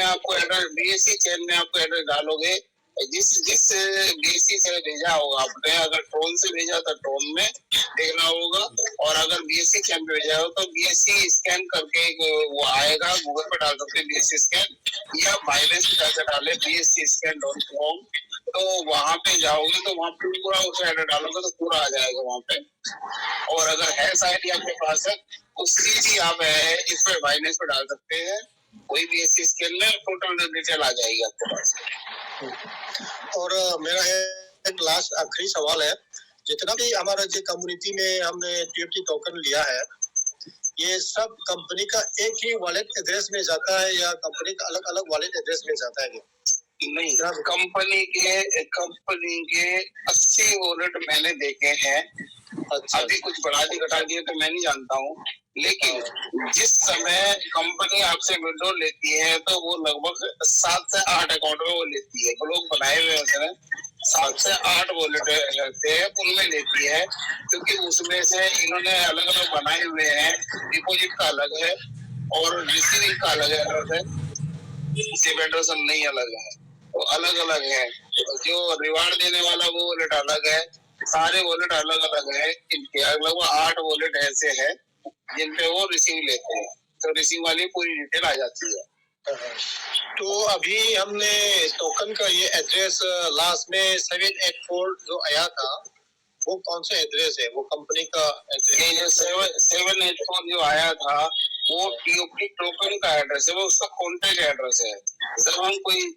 Speaker 1: में आपको एड्रेस डालोगे, जिस BSC से भेजा होगा आपने, अगर ट्रोन से भेजा तो ट्रोन में देखना होगा, और अगर BSC चैन पे भेजा हो तो BSC स्कैन करके वो आएगा, गूगल पे डाल सकते हैं BSC स्कैन, या बाइनेंस पे जाकर डाले BSCscan.com, तो वहां पे जाओगे तो वहां पे पूरा उस एड्रेस डालोगे तो पूरा आ जाएगा वहां पे। और अगर है साइट आपके पास है तो सीधी आप इस पे बाइनेंस पे डाल सकते हैं, कोई भी BSC स्कैन में टोटल डिटेल आ जाएगी आपके पास।
Speaker 7: और मेरा एक लास्ट आखिरी सवाल है, जितना भी हमारा जो कम्युनिटी में हमने TFT टोकन लिया है, ये सब कंपनी का एक ही वॉलेट एड्रेस में जाता है या कंपनी का अलग अलग वॉलेट एड्रेस में जाता है?
Speaker 1: नहीं, कंपनी के 80 वॉलेट मैंने देखे हैं। अच्छा, अभी कुछ बढ़ा दी घटा दिए तो मैं नहीं जानता हूँ, लेकिन जिस समय कंपनी आपसे विड्रॉल लेती है तो वो लगभग 7 से 8 अकाउंट में वो लेती है, ब्लॉक बनाए हुए होते हैं, 7 से 8 वॉलेट रहते हैं उनमें लेती है, क्योंकि उसमें से इन्होंने अलग अलग बनाए हुए हैं। डिपॉजिट का अलग है और रिसीविंग का अलग है, सेव एड्रेस नहीं अलग है, तो अलग अलग है। जो रिवार्ड देने वाला वो वॉलेट अलग है, सारे वॉलेट अलग अलग है। इनके लगभग 8 वॉलेट ऐसे हैं जिन पे वो रिसीव लेते हैं, तो रिसीव वाली पूरी डिटेल आ जाती है।
Speaker 7: तो अभी हमने टोकन का ये एड्रेस लास्ट में 784 जो आया था, वो कौन सा एड्रेस है? वो कंपनी का एड्रेस?
Speaker 1: 784 जो आया था वो TFT टोकन का एड्रेस है, वो उसका कॉन्ट्रैक्ट एड्रेस है। जब हम कोई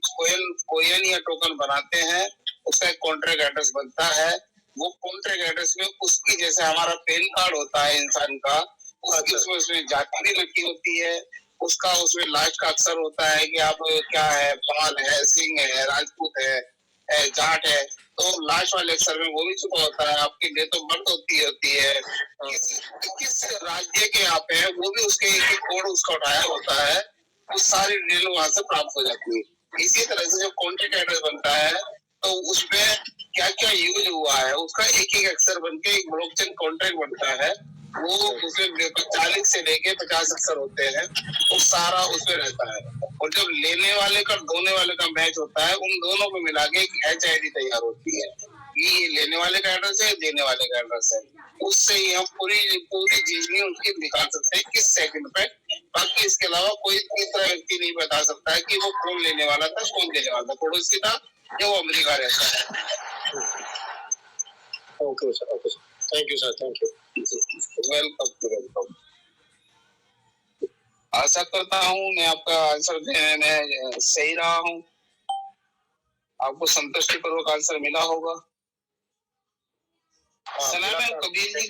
Speaker 1: कोइन या टोकन बनाते हैं, उसका एक कॉन्ट्रैक्ट एड्रेस बनता है। वो कॉन्ट्रैक्ट एड्रेस में उसकी, जैसे हमारा पैन कार्ड होता है इंसान का, उसमें जाति भी लिखी होती है, उसका उसमें लास्ट का अक्षर होता है कि आप क्या है, पाल है, सिंह है, राजपूत है, जाट है, तो लास्ट वाले अक्षर में वो भी छुपा होता है। आपकी डेट ऑफ बर्थ होती है, किस राज्य के आप हैं, वो भी उसके एक कोड उसका उठाया होता है, वो सारी डिटेल वहां से प्राप्त हो जाती है। इसी तरह से जब कॉन्ट्रैक्ट एड्रेस बनता है तो उसमें क्या क्या यूज हुआ है उसका एक एक अक्षर बन के एक ब्लॉकचेन कॉन्ट्रैक्ट बनता है। वो उसमें 40 से लेके 50 अक्षर होते हैं, वो सारा उसमें रहता है। और जब लेने वाले का धोने वाले का मैच होता है, उन दोनों को मिला के एक HID तैयार होती है। ये लेने वाले का एड्रेस है, देने वाले का एड्रेस है। उससे ही हम पूरी जीवनी उसकी दिखा सकते हैं किस सेकंड पे। बाकी इसके अलावा कोई तीसरा व्यक्ति नहीं बता सकता है कि वो कौन लेने वाला था, कौन देने वाला था, पड़ोसी था या वो अमेरिका रहता है।
Speaker 7: Okay sir, okay sir, thank you sir, thank you.
Speaker 1: Welcome. आशा करता हूँ मैं आपका आंसर देने में सही रहा हूँ, आपको संतुष्टिपूर्वक आंसर मिला होगा। सनाया कबीर जी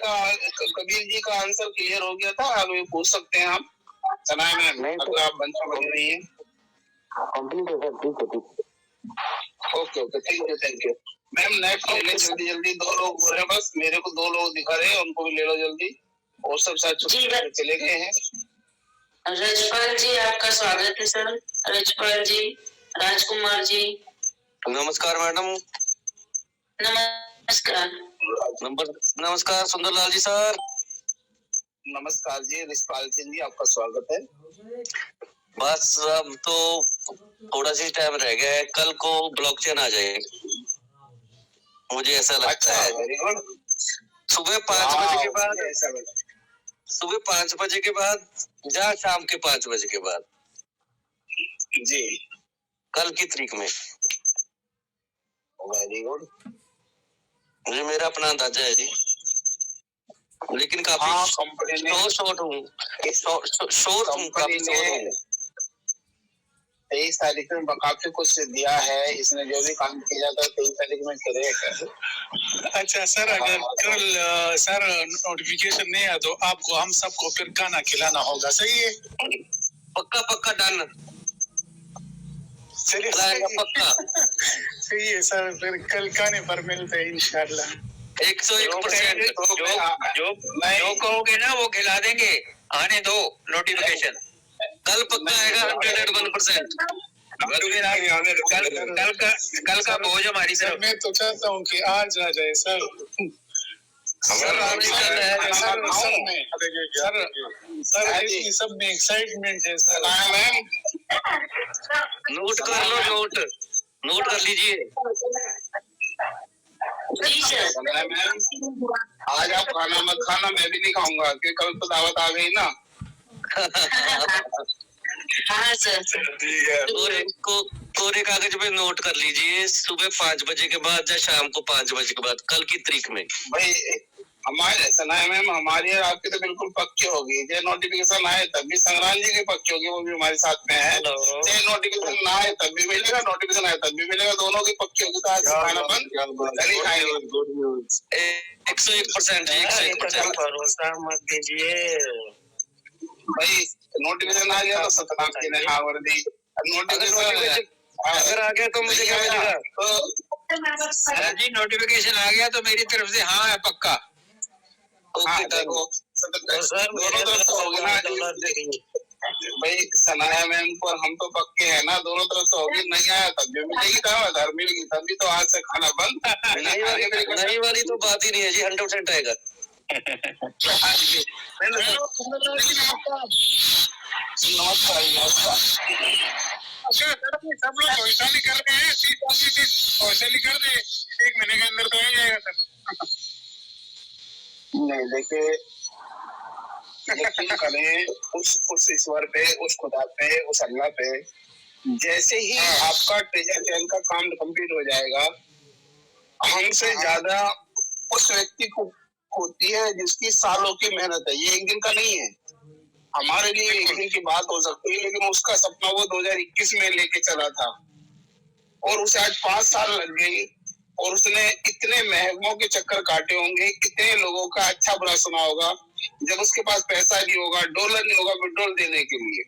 Speaker 1: का आंसर क्लियर हो गया था, अब ये पूछ सकते हैं आप। सनाया मैम अगर आप बंचा बन रही है
Speaker 6: कंप्लीट है सर, ठीक है, ठीक है।
Speaker 1: Okay, thank you ma'am. Next ले लें जल्दी, 2 लोग हो रहे हैं बस, मेरे को 2 लोग दिखा रहे हैं, उनको भी ले लो जल्दी। और सब साथ चले गए हैं।
Speaker 5: रजपाल जी आपका स्वागत है सर। रजपाल जी, राजकुमार जी।
Speaker 6: नमस्कार मैडम। नमस्कार सुंदरलाल जी सर।
Speaker 1: नमस्कार जी, रिशपाल सिंह जी आपका स्वागत है।
Speaker 6: बस अब तो थोड़ा सी टाइम रह गया है, कल को ब्लॉकचेन आ जाएगी, मुझे ऐसा लगता है।
Speaker 1: Very good.
Speaker 6: सुबह 5 बजे के बाद, सुबह 5 बजे के बाद या शाम के 5 बजे के बाद
Speaker 1: जी,
Speaker 6: कल की तारीख में।
Speaker 1: Very good.
Speaker 6: मुझे मेरा अपना अंदाजा है जी, लेकिन काफी
Speaker 1: कंपनी ने
Speaker 6: शॉर्ट हूँ, काफी शॉर्ट हूँ।
Speaker 1: 23 तारीख में काफी कुछ दिया है इसने, जो भी काम किया जाता है 23 तारीख में करेगा।
Speaker 2: अच्छा सर, अगर कल सर नोटिफिकेशन नहीं आया तो आपको हम सबको फिर खाना खिलाना होगा, सही है?
Speaker 6: पक्का डन,
Speaker 2: चलिए
Speaker 6: पक्का।
Speaker 2: सही है सर, फिर कल खाने पर मिलते हैं इंशाल्लाह।
Speaker 6: 101%।
Speaker 3: जो कहोगे ना वो खिला देंगे, आने दो नोटिफिकेशन।
Speaker 6: कल पक्का आएगा 101%।
Speaker 3: कल का भोज हमारी
Speaker 2: सर, मैं तो चाहता हूँ कि आज आ जाए सर।
Speaker 6: सर
Speaker 2: सब में एक्साइटमेंट है सर।
Speaker 6: नोट कर लो, नोट कर लीजिए।
Speaker 5: जी सर।
Speaker 1: आज आप खाना मत खाना, मैं भी नहीं खाऊंगा क्योंकि कल तो दावत आ गई ना।
Speaker 5: हाँ सर।
Speaker 6: कोरे कागज पे नोट कर लीजिए, सुबह 5 बजे के बाद या शाम को 5 बजे के बाद, कल की तारीख में।
Speaker 1: भाई हमारे सनाया मैम, हमारी और आपकी तो बिल्कुल पक्की होगी। चाहे नोटिफिकेशन आए तब भी संग्राम जी की पक्की होगी, वो भी हमारे साथ में है। चाहे नोटिफिकेशन ना आए तब भी मिलेगा, नोटिफिकेशन आए तब भी मिलेगा, दोनों की पक्की होगी। तो आज खाना बंद नहीं खाएंगे।
Speaker 6: 101%।
Speaker 7: भरोसा मत दीजिए
Speaker 1: भाई, नोटिफिकेशन आ गया तो सतनाम जी ने हाँ वर्दी। नोटिफिकेशन
Speaker 6: अगर आ गया तो मुझे क्या मिलेगा?
Speaker 3: जी नोटिफिकेशन आ गया तो मेरी तरफ से हाँ है पक्का।
Speaker 1: दोनों तरफ से होगी ना भाई। सनाया मैम को हम तो पक्के हैं ना, दोनों तरफ से होगी। नहीं आया तब भी मिलेगी, घर मिलेगी तब भी। तो आज से खाना बंद।
Speaker 6: नई वाली तो बात ही नहीं है जी, 100% आएगा।
Speaker 1: नमस्कार।
Speaker 2: सब लोग वैशाली कर रहे हैं, वैशाली कर दे, 1 महीने के अंदर तो आ जाएगा सर।
Speaker 1: नहीं देखिए, यकीन करें उस ईश्वर पे, उस खुदा पे, उस अल्लाह पे। जैसे ही आपका ट्रेजर चैन का काम कंप्लीट हो जाएगा, हमसे ज्यादा उस व्यक्ति को होती है जिसकी सालों की मेहनत है। ये एक दिन का नहीं है। हमारे लिए एक दिन की बात हो सकती है, लेकिन उसका सपना वो 2021 में लेके चला था और उसे आज 5 साल लग गई। और उसने इतने महंगों के चक्कर काटे होंगे, कितने लोगों का अच्छा बुरा सुना होगा। जब उसके पास पैसा नहीं होगा, डॉलर नहीं होगा पेट्रोल देने के लिए,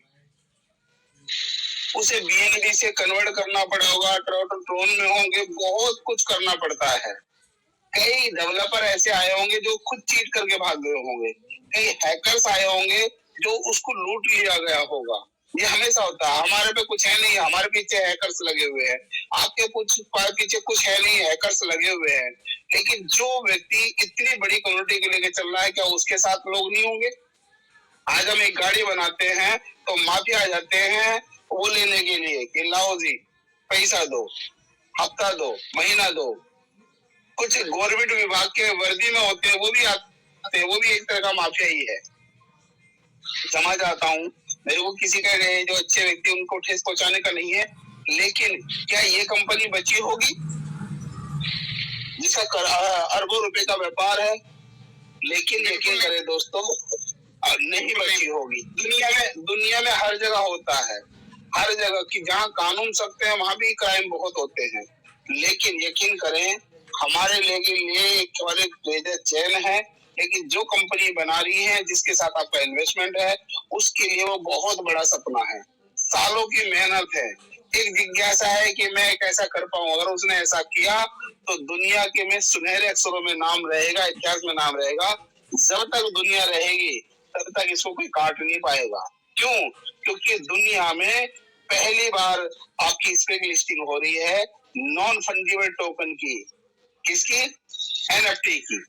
Speaker 1: उसे BNB से कन्वर्ट करना पड़ा होगा, ट्रोन में होंगे, बहुत कुछ करना पड़ता है। कई डेवलपर ऐसे आए होंगे जो खुद चीट करके भाग गए होंगे, कई हैकर्स आए होंगे जो उसको लूट लिया गया होगा। ये हमेशा होता है। हमारे पे कुछ है नहीं, हमारे पीछे हैकर्स लगे हुए हैं, आपके कुछ पीछे कुछ है नहीं, हैकर्स लगे हुए हैं। लेकिन जो व्यक्ति इतनी बड़ी कम्युनिटी को लेकर चल रहा है, क्या उसके साथ लोग नहीं होंगे? आज हम एक गाड़ी बनाते हैं तो माफिया आ जाते हैं वो लेने के लिए कि लाओ जी पैसा दो, हफ्ता दो, महीना दो। कुछ गवर्नमेंट विभाग के वर्दी में होते हैं, वो भी आते हैं, वो भी एक तरह का माफिया ही है। समझ आता हूँ, मेरे को किसी का जो अच्छे व्यक्ति उनको ठेस पहुंचाने का नहीं है, लेकिन क्या ये कंपनी बची होगी जिसका अरबों रुपए का व्यापार है? लेकिन यकीन करें दोस्तों, नहीं बची होगी। दुनिया में हर जगह होता है, हर जगह की जहाँ कानून सख्त है वहां भी क्राइम बहुत होते हैं। लेकिन यकीन करें, हमारे लिए केवल एक ट्रेजर चेन है, लेकिन जो कंपनी बना रही है, जिसके साथ आपका इन्वेस्टमेंट है, उसके लिए वो बहुत बड़ा सपना है, सालों की मेहनत है, एक जिज्ञासा है कि मैं कैसा कर पाऊं। अगर उसने ऐसा किया तो दुनिया के में सुनहरे अक्षरों में नाम रहेगा, इतिहास में नाम रहेगा। जब तक दुनिया रहेगी तब तक इसको कोई काट नहीं पाएगा। क्यों? क्योंकि दुनिया में पहली बार आपकी इस पे लिस्टिंग हो रही है नॉन फंजिबल टोकन की। किसकी? NFT की।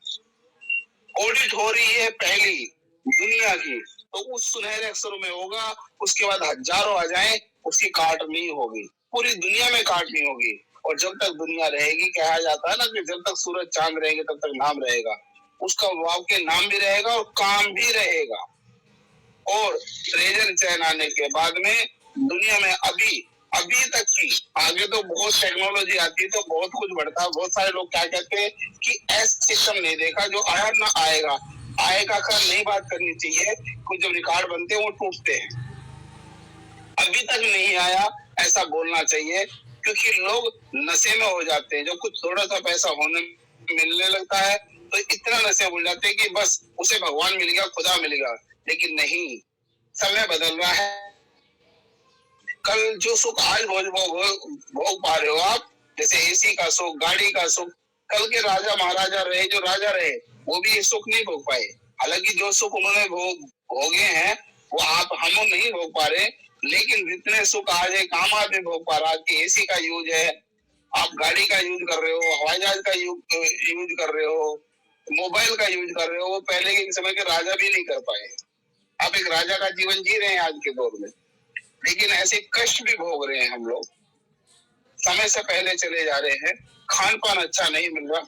Speaker 1: ऑडिट हो रही है पहली दुनिया की, तो उस सुनहरे अक्षरों में होगा। उसके बाद हजारों आ जाए, उसकी काट नहीं होगी, पूरी दुनिया में काट नहीं होगी। और जब तक दुनिया रहेगी, कहा जाता है ना कि जब तक सूरज चांद रहेंगे तब तक नाम रहेगा। उसका वाव के नाम भी रहेगा और काम भी रहेगा। और ट्रेजर चैन आने के बाद में दुनिया में अभी तक की, आगे तो बहुत टेक्नोलॉजी आती है तो बहुत कुछ बढ़ता है। बहुत सारे लोग क्या कहते हैं कि ऐसा सिस्टम नहीं देखा जो आया ना आएगा का नहीं बात करनी चाहिए। कुछ जब रिकॉर्ड बनते हैं वो टूटते हैं, अभी तक नहीं आया ऐसा बोलना चाहिए, क्योंकि लोग नशे में हो जाते हैं। जब कुछ थोड़ा सा पैसा मिलने लगता है तो इतना नशे हो जाते हैं कि बस उसे भगवान मिल गया, खुदा मिल गया। लेकिन नहीं, समय बदल रहा है। कल जो सुख आज भोग पा रहे हो आप, जैसे AC का सुख, गाड़ी का सुख, कल के राजा महाराजा रहे, जो राजा रहे, वो भी ये सुख नहीं भोग पाए। हालांकि जो सुख उन्होंने भोगे हैं वो हम नहीं भोग पा रहे। लेकिन जितने सुख आज एक आम आदमी भोग पा रहा कि AC का यूज है, आप गाड़ी का यूज कर रहे हो, हवाई जहाज का यूज कर रहे हो, मोबाइल का यूज कर रहे हो, वो पहले के समय के राजा भी नहीं कर पाए। आप एक राजा का जीवन जी रहे हैं आज के दौर में, लेकिन ऐसे कष्ट भी भोग रहे हैं हम लोग। समय से पहले चले जा रहे हैं, खान पान अच्छा नहीं मिल रहा।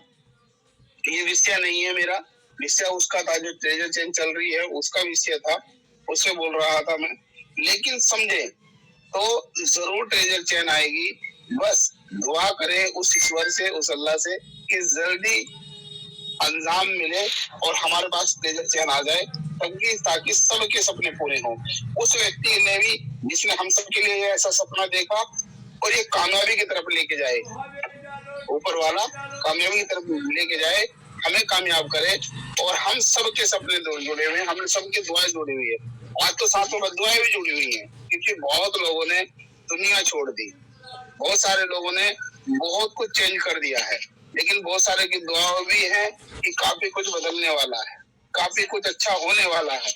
Speaker 1: ये विषय नहीं है मेरा, विषय उसका था जो ट्रेजर चेन चल रही है, उसका विषय था, उससे बोल रहा था मैं। लेकिन समझे तो जरूर ट्रेजर चेन आएगी। बस दुआ करें उस ईश्वर से, उस अल्लाह से कि जल्दी अंजाम मिले और हमारे पास ट्रेजर चेन आ जाए, ताकि सबके सपने पूरे हों। उस व्यक्ति ने भी जिसने हम सबके लिए ऐसा सपना देखा और ये कामयाबी की तरफ लेके जाए, ऊपर वाला कामयाबी की तरफ लेके जाए, हमें कामयाब करे। और हम सबके सपने जुड़े हुए हैं, हम सबकी दुआएं जुड़ी हुई है। आज तो साथ में दुआएं भी जुड़ी हुई हैं, क्योंकि बहुत लोगों ने दुनिया छोड़ दी, बहुत सारे लोगों ने बहुत कुछ चेंज कर दिया है। लेकिन बहुत सारे की दुआएं भी है कि काफी कुछ बदलने वाला है, काफी कुछ अच्छा होने वाला है।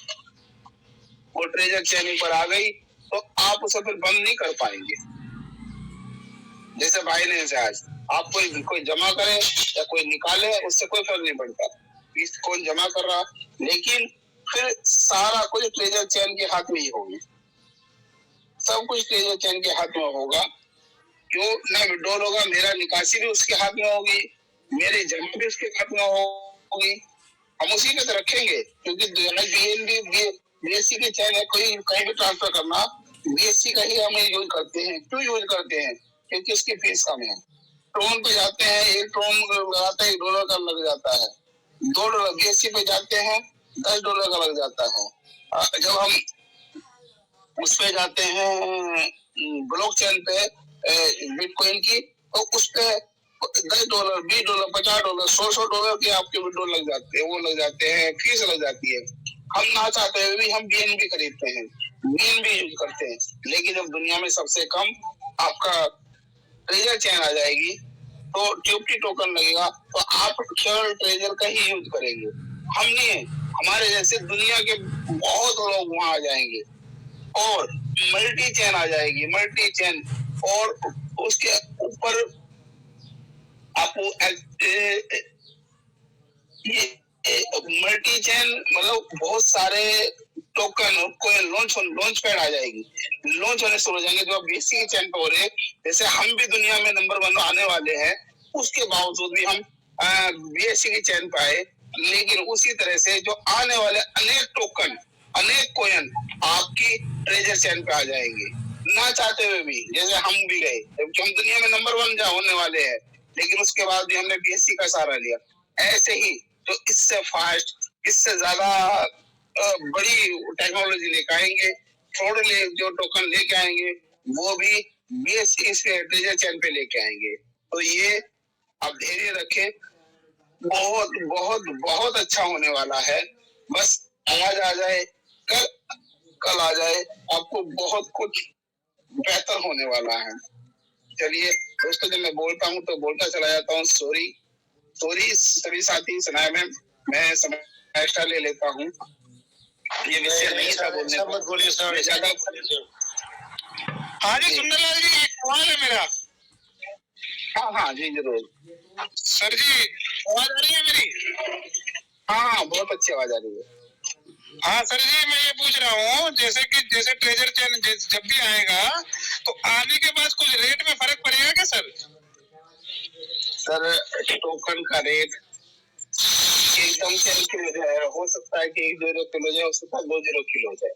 Speaker 1: और ट्रेजर चैन पर आ गई तो आप उसे फिर बंद नहीं कर पाएंगे। जैसे बाइनेंस है, आज आप कोई जमा करे या कोई निकाले, उससे कोई फर्क नहीं पड़ता फीस कौन जमा कर रहा, लेकिन फिर सारा कुछ ट्रेजर चैन के हाथ में ही होगी। सब कुछ ट्रेजर चैन के हाथ में होगा। क्यों ना विड्रॉल होगा, मेरा निकासी भी उसके हाथ में होगी, मेरे जमा भी उसके हाथ में होगी। हम उसी पे तो रखेंगे, क्योंकि BNB BSC के चैन है, कोई कहीं भी ट्रांसफर करना BSC का ही हम यूज करते हैं। क्यों यूज करते हैं? क्योंकि उसकी फीस कम है। ट्रोन पे जाते हैं, एक ट्रोन लगाता है $1 का लग जाता है, $2 BSC पे जाते हैं $10 का लग जाता है। जब हम उस पे जाते हैं ब्लॉकचेन पे बिटकॉइन की, तो उस पे $10, $20, $50, $100 के आपके विड्रॉल लग जाते हैं, वो लग जाते हैं, फीस लग जाती है। हम ना चाहते हुए भी हम BNB खरीदते हैं, BNB यूज करते हैं। लेकिन जब दुनिया में सबसे कम आपका ट्रेजर चेन आ जाएगी तो TUPT टोकन लगेगा, तो आप केवल ट्रेजर का ही यूज करेंगे। हम नहीं, हमारे जैसे दुनिया के बहुत लोग वहां आ जाएंगे और
Speaker 2: मल्टी चेन आ जाएगी, मल्टी चेन। और उसके ऊपर आपको ये मल्टी चेन मतलब बहुत सारे टोकन कोई लॉन्च पैड आ जाएगी, लॉन्च होने शुरू हो जाएंगे जो बीएससी की चेन पे हो रहे हैं। जैसे हम भी दुनिया में नंबर 1 आने वाले हैं, उसके बावजूद भी हम बीएससी की चेन पे आए, लेकिन उसी तरह से जो आने वाले अनेक टोकन, अनेक कॉइन आपकी ट्रेजर चेन पे आ जाएंगे ना चाहते हुए भी। जैसे हम भी गए, जबकि हम दुनिया में नंबर 1 जा होने वाले हैं, लेकिन उसके बाद भी हमने बीएससी का सहारा लिया। ऐसे ही जो इससे फास्ट, इससे ज्यादा बड़ी टेक्नोलॉजी लेके आएंगे, फ्रॉड जो टोकन लेके आएंगे, वो भी बीएससी से ट्रेजर चेन पे लेके आएंगे। तो ये आप धैर्य रखें, बहुत बहुत बहुत अच्छा होने वाला है। बस आज आ जाए, कल आ जाए, आपको बहुत कुछ बेहतर होने वाला है। चलिए दोस्तों, जब मैं बोलता हूँ तो बोलता चला जाता हूँ। सॉरी सभी साथी, सुनाए मैं समय एक्स्ट्रा ले लेता हूँ। ये विषय नहीं था बोलने का। बोलिए सर। हाँ जी सुंदरलाल जी, एक सवाल है मेरा। हाँ जी जरूर। सर जी आवाज आ रही है मेरी? हाँ बहुत अच्छी आवाज आ रही है। हाँ सर जी, मैं ये पूछ रहा हूँ जैसे ट्रेजर चेन जब भी आएगा तो आने के बाद कुछ रेट में फर्क पड़ेगा क्या सर? सर टोकन का रेट एकदम से हो सकता है कि 1 किलो जाए, हो सकता है 2 किलो जाए।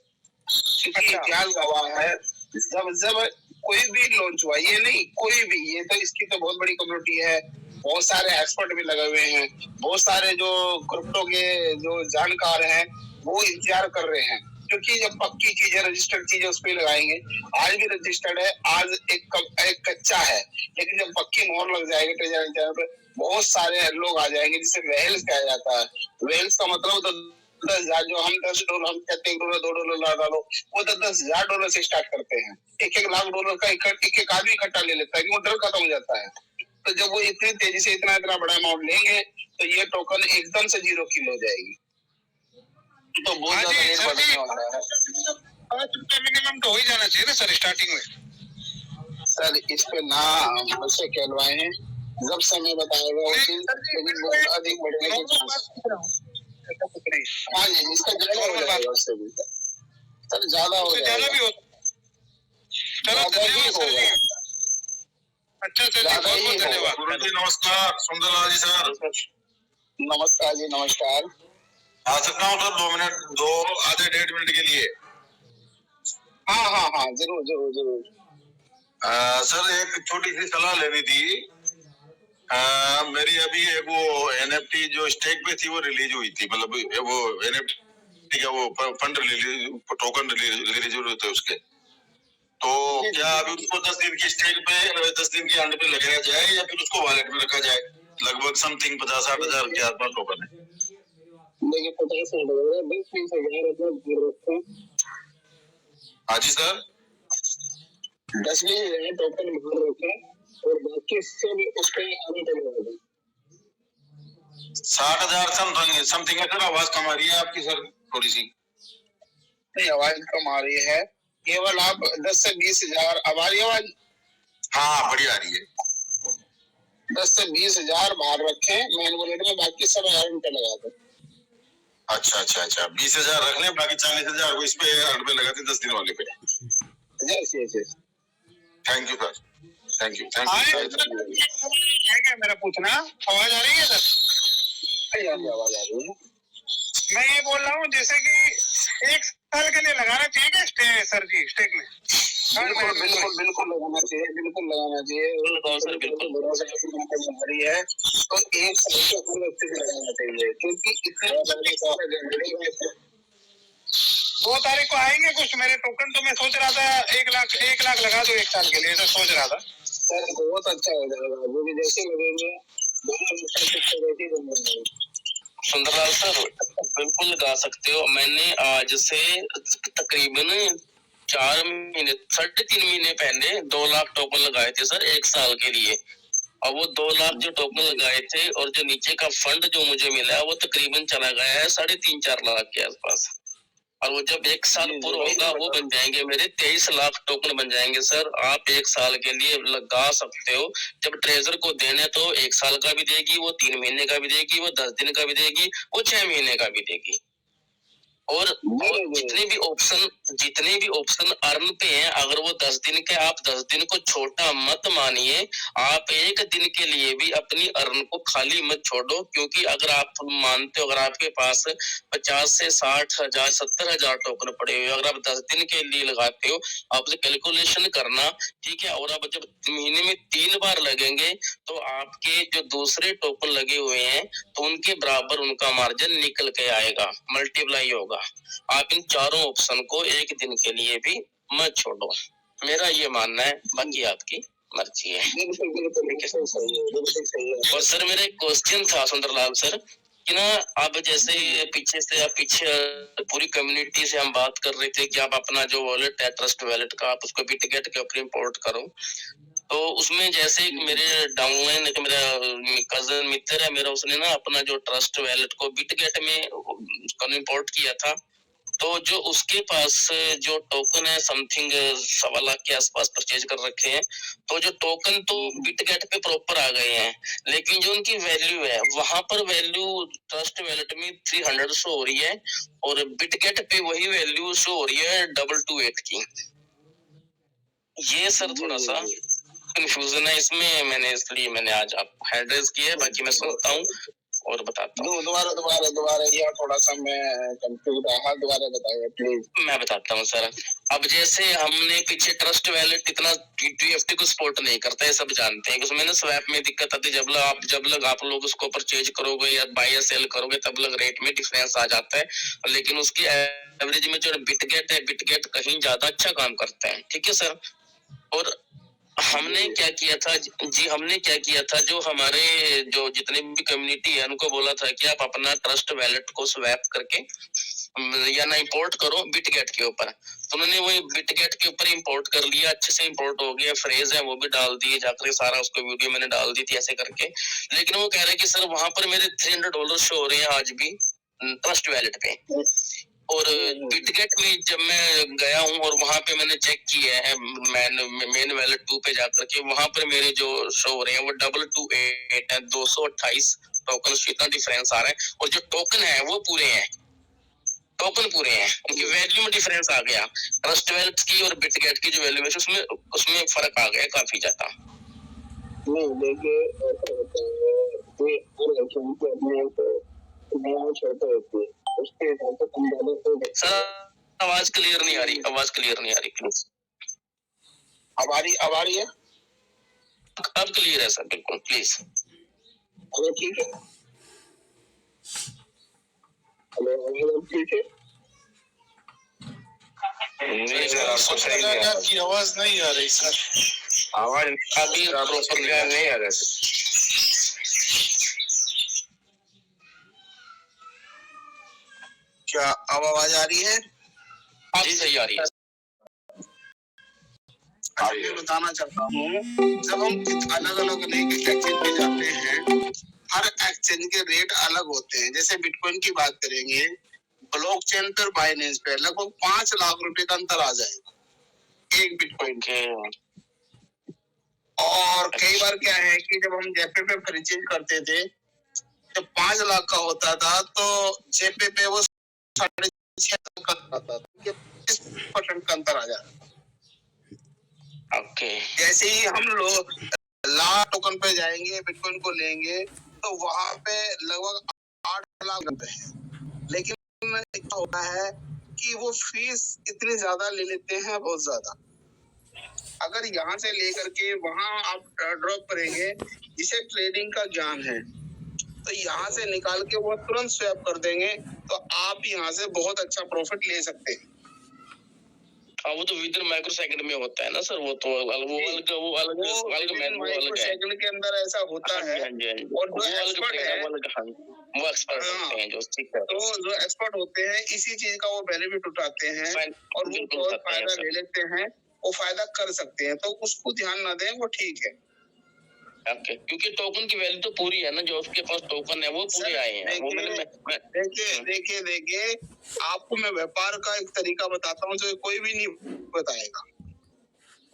Speaker 2: क्योंकि क्या गवाह है, जब कोई भी लॉन्च हुआ, ये नहीं कोई भी, ये तो इसकी तो बहुत बड़ी कम्युनिटी है, बहुत सारे एक्सपर्ट भी लगे हुए हैं, बहुत सारे जो क्रिप्टो के जो जानकार हैं वो इंतजार कर रहे हैं। क्योंकि जब पक्की चीजें, रजिस्टर्ड चीजें उस पर लगाएंगे, आज भी रजिस्टर्ड है, आज एक कच्चा है, लेकिन जब पक्की मोहर लग जाएगी ट्रेजर पे, बहुत सारे लोग आ जाएंगे, जिसे वेल्स कहा जाता है। वेल्स का मतलब तो 10,000, जो हम $10 हम कहते हैं $1 $2 डालो, वो तो $10,000 से स्टार्ट करते हैं। $1 लाख का एक आदमी इकट्ठा ले लेता है कि वो डर खत्म हो जाता है। तो जब वो इतनी तेजी से इतना बड़ा अमाउंट लेंगे तो ये टोकन एकदम से 0 किलो हो जाएगी। तो बहुत ज्यादा रेट बढ़ने वाला है। ₹5 मिनिमम तो हो ही जाना चाहिए ना सर स्टार्टिंग में। सर इस पे ना मुझसे कहलवाए हैं, जब समय बताएगा उस दिन, लेकिन बहुत अधिक बढ़ने के चांस। हाँ जी, इसका ज्यादा हो जाएगा उससे भी सर, ज्यादा हो जाएगा, ज्यादा भी हो। चलो धन्यवाद। अच्छा सर, ज्यादा ही धन्यवाद। गुरुजी नमस्कार। सुंदरलाल जी सर नमस्कार जी, नमस्कार। आ सकता हूँ सर 2 मिनट, 2 आधे 1.5 मिनट के लिए? हाँ जरूर। सर एक छोटी सी सलाह लेनी थी। मेरी अभी एक वो एनएफटी जो स्टेक पे थी वो रिलीज हुई थी, मतलब वो एनएफटी का वो फंड रिलीज, टोकन रिलीज हुए थे उसके। तो क्या अभी उसको 10 दिन की स्टेक पे, 10 दिन की एंड पे लगाया जाए या फिर उसको वॉलेट में रखा जाए? लगभग समथिंग 50-60 हजार के आसपास टोकन है। देखिए 50-60 हजार, 20-20 हजार हाँ जी सर, 10-20 हजार टोकन बाहर रखें और बाकी सब उस पे आने पड़ेगा। 60,000 समथिंग है सर। आवाज कम आ रही है आपकी सर, थोड़ी सी। नहीं आवाज कम आ रही है, केवल आप 10 से 20 हजार। अब आ रही है आवाज? हाँ बढ़िया आ रही है। 10 से 20 हजार बाहर रखें मेन वॉलेट में, बाकी सब एड पे लगा दो। अच्छा 20 हजार रख लें, बाकी 40 हजार को इस पे एड पे लगा दें 10 दिन वाले पे। Yes thank you sir, thank you. है क्या मेरा पूछना? आवाज आ रही है सर? आवाज आ रही है। मैं ये बोल रहा हूँ जैसे कि 1 साल के लिए लगाना चाहिए क्या सर जी स्टेक में? बिल्कुल लगाना चाहिए, बिल्कुल लगाना चाहिए। हमारी है तो 1 साल के हर व्यक्ति को लगाना चाहिए, क्योंकि इतने 2 तारीख को आएंगे कुछ मेरे टोकन, तो मैं सोच रहा था 1 लाख लगा दो 1 साल के लिए, ऐसा सोच रहा था सर। बहुत अच्छा हो जाएगा, वो भी जैसे लगेंगे
Speaker 5: सुंदरलाल सर बिल्कुल लगा सकते हो। मैंने आज से तकरीबन 4 महीने 3.5 महीने पहले 2 लाख टोकन लगाए थे सर 1 साल के लिए। और वो 2 लाख जो टोकन लगाए थे और जो नीचे का फंड जो मुझे मिला है वो तकरीबन चला गया है 3.5-4 लाख के आसपास। और वो जब 1 साल पूरा होगा वो बन जाएंगे मेरे 23 लाख टोकन बन जाएंगे सर। आप 1 साल के लिए लगा सकते हो। जब ट्रेजर को देने तो 1 साल का भी देगी, वो 3 महीने का भी देगी, वो 10 दिन का भी देगी, वो 6 महीने का भी देगी। और जितने भी ऑप्शन अर्न पे हैं, अगर वो 10 दिन के, आप 10 दिन को छोटा मत मानिए। आप 1 दिन के लिए भी अपनी अर्न को खाली मत छोड़ो, क्योंकि अगर आप मानते हो अगर आपके पास 50 से 60 हजार 70 हजार टोकन पड़े हुए, अगर आप 10 दिन के लिए लगाते हो, आप कैलकुलेशन करना, ठीक है। और अब जब महीने में 3 बार लगेंगे तो आपके जो दूसरे टोकन लगे हुए हैं तो उनके बराबर उनका मार्जिन निकल के आएगा, मल्टीप्लाई होगा। आप इन चारों ऑप्शन को 1 दिन के लिए भी मत छोड़ो, मेरा ये मानना है, बाकी आपकी मर्जी है। और सर मेरा एक क्वेश्चन था सुंदरलाल सर कि ना, अब जैसे पीछे पूरी कम्युनिटी से हम बात कर रहे थे कि आप अपना जो वॉलेट है ट्रस्ट वॉलेट का, आप उसको बिटगेट के ऊपर इंपोर्ट करो। तो उसमें जैसे मेरे डाउनलाइन एक मेरा कजन मित्र है मेरा, उसने ना अपना जो ट्रस्ट वॉलेट को बिटगेट में इंपोर्ट किया था। तो जो उसके पास जो टोकन है समथिंग 1.25 लाख के आसपास परचेज कर रखे हैं, तो जो टोकन तो बिटगेट पे प्रॉपर आ गए हैं, लेकिन जो उनकी वैल्यू है वहां पर वैल्यू ट्रस्ट वॉलेट में 300 शो हो रही है और बिटगेट पे वही वैल्यू शो हो रही है 228 की। ये सर थोड़ा सा कंफ्यूजन है इसमें, इसलिए मैंने आज आपको हैंड रेज किया है। बाकी मैं सुनता हूँ और बताता हूँ।
Speaker 1: दोबारा ये थोड़ा सा मैं कंफ्यूज रहा, दोबारा बताइए प्लीज।
Speaker 5: मैं बताता हूँ सर। अब जैसे हमने पीछे ट्रस्ट वॉलेट इतना TFT को सपोर्ट नहीं करता है, सब जानते हैं। उसमें ना स्वैप में दिक्कत आती है, जब आप लोग उसको परचेज करोगे या बाय या सेल करोगे तब लग रेट में डिफरेंस आ जाता है, लेकिन उसकी एवरेज में जो बिटगेट है, बिटगेट कहीं ज्यादा अच्छा काम करता है, ठीक है सर। और हमने क्या किया था जो हमारे जो जितने भी कम्युनिटी है उनको बोला था कि आप अपना ट्रस्ट वॉलेट को स्वैप करके या ना इंपोर्ट करो बिटगेट के ऊपर। तो उन्होंने वो बिटगेट के ऊपर इंपोर्ट कर लिया, अच्छे से इंपोर्ट हो गया, फ्रेज है वो भी डाल दिए जाकर, सारा उसको वीडियो मैंने डाल दी थी ऐसे करके। लेकिन वो कह रहे कि सर वहां पर मेरे $300 शो हो रहे हैं आज भी ट्रस्ट वॉलेट पे। और बिटगेट में जब मैं गया हूँ और वहां पे मैंने चेक किया है मेन वॉलेट 2 पे जाकर के, वहां पर मेरे जो शो हो रहे हैं वो 228 है, 228 टोकन, इतना डिफरेंस आ रहा है। और जो टोकन है वो पूरे हैं, उनकी वैल्यू में डिफरेंस आ गया। ट्रस्ट वॉलेट की और बिटगेट की जो वैल्यू है उसमें फर्क आ गया काफी ज्यादा।
Speaker 1: नहीं देखिए, ऐसा होता है कि उसके हिसाब से कम ज्यादा।
Speaker 5: सर आवाज क्लियर नहीं आ रही प्लीज।
Speaker 1: अब आ रही है?
Speaker 5: अब क्लियर है सर, बिल्कुल प्लीज।
Speaker 1: अरे ठीक है, हेलो ठीक है।
Speaker 2: नहीं सर, आपको सही है, आपकी आवाज नहीं आ रही सर।
Speaker 5: आवाज अभी प्रॉपर नहीं आ रहा है।
Speaker 1: क्या अब आवाज आ रही है?
Speaker 5: जी सही आ रही है।
Speaker 1: मैं बताना चाहता हूँ, जब हम अलग अलग एक्सचेंज पे जाते हैं, हर एक्सचेंज के रेट अलग होते हैं। जैसे बिटकॉइन की बात करेंगे, ब्लॉकचेन पर बाइनेंस पे लगभग 5 लाख रुपए का अंतर आ जाएगा एक बिटकॉइन के। और कई बार क्या है कि जब हम जेपे पे परचेज करते थे, जब 5 लाख का होता था तो जेपे पे वो 6.5 का आता था, 20% का अंतर आ जाता।
Speaker 5: ओके।
Speaker 1: जैसे ही हम लोग लाख टोकन पे जाएंगे, बिटकॉइन को लेंगे, तो वहां पे लगभग 8 लाख रुपए है। लेकिन क्या होता है कि वो फीस इतनी ज्यादा ले लेते हैं, बहुत ज्यादा। अगर यहाँ से लेकर के वहां आप ड्रॉप करेंगे, जिसे ट्रेडिंग का ज्ञान है, तो यहाँ से निकाल के वो तुरंत स्वैप कर देंगे, तो आप यहाँ से बहुत अच्छा प्रॉफिट ले सकते हैं।
Speaker 5: हाँ, वो तो विदिन माइक्रो सेकंड में होता है ना सर, वो तो अलग
Speaker 1: माइक्रो सेकंड के अंदर ऐसा होता है। और जो एक्सपर्ट है
Speaker 5: वो एक्सपर्ट होते हैं, जो ठीक है,
Speaker 1: तो जो एक्सपर्ट होते हैं इसी चीज का वो बेनिफिट उठाते हैं और वो बहुत फायदा ले लेते हैं, वो फायदा कर सकते हैं, तो उसको ध्यान ना दें, वो ठीक है।
Speaker 5: ओके, क्योंकि टोकन की वैल्यू तो पूरी है ना, जो उसके पास टोकन है वो पूरे आए हैं। वो
Speaker 1: देखिए आपको मैं व्यापार का एक तरीका बताता हूँ जो कोई भी नहीं बताएगा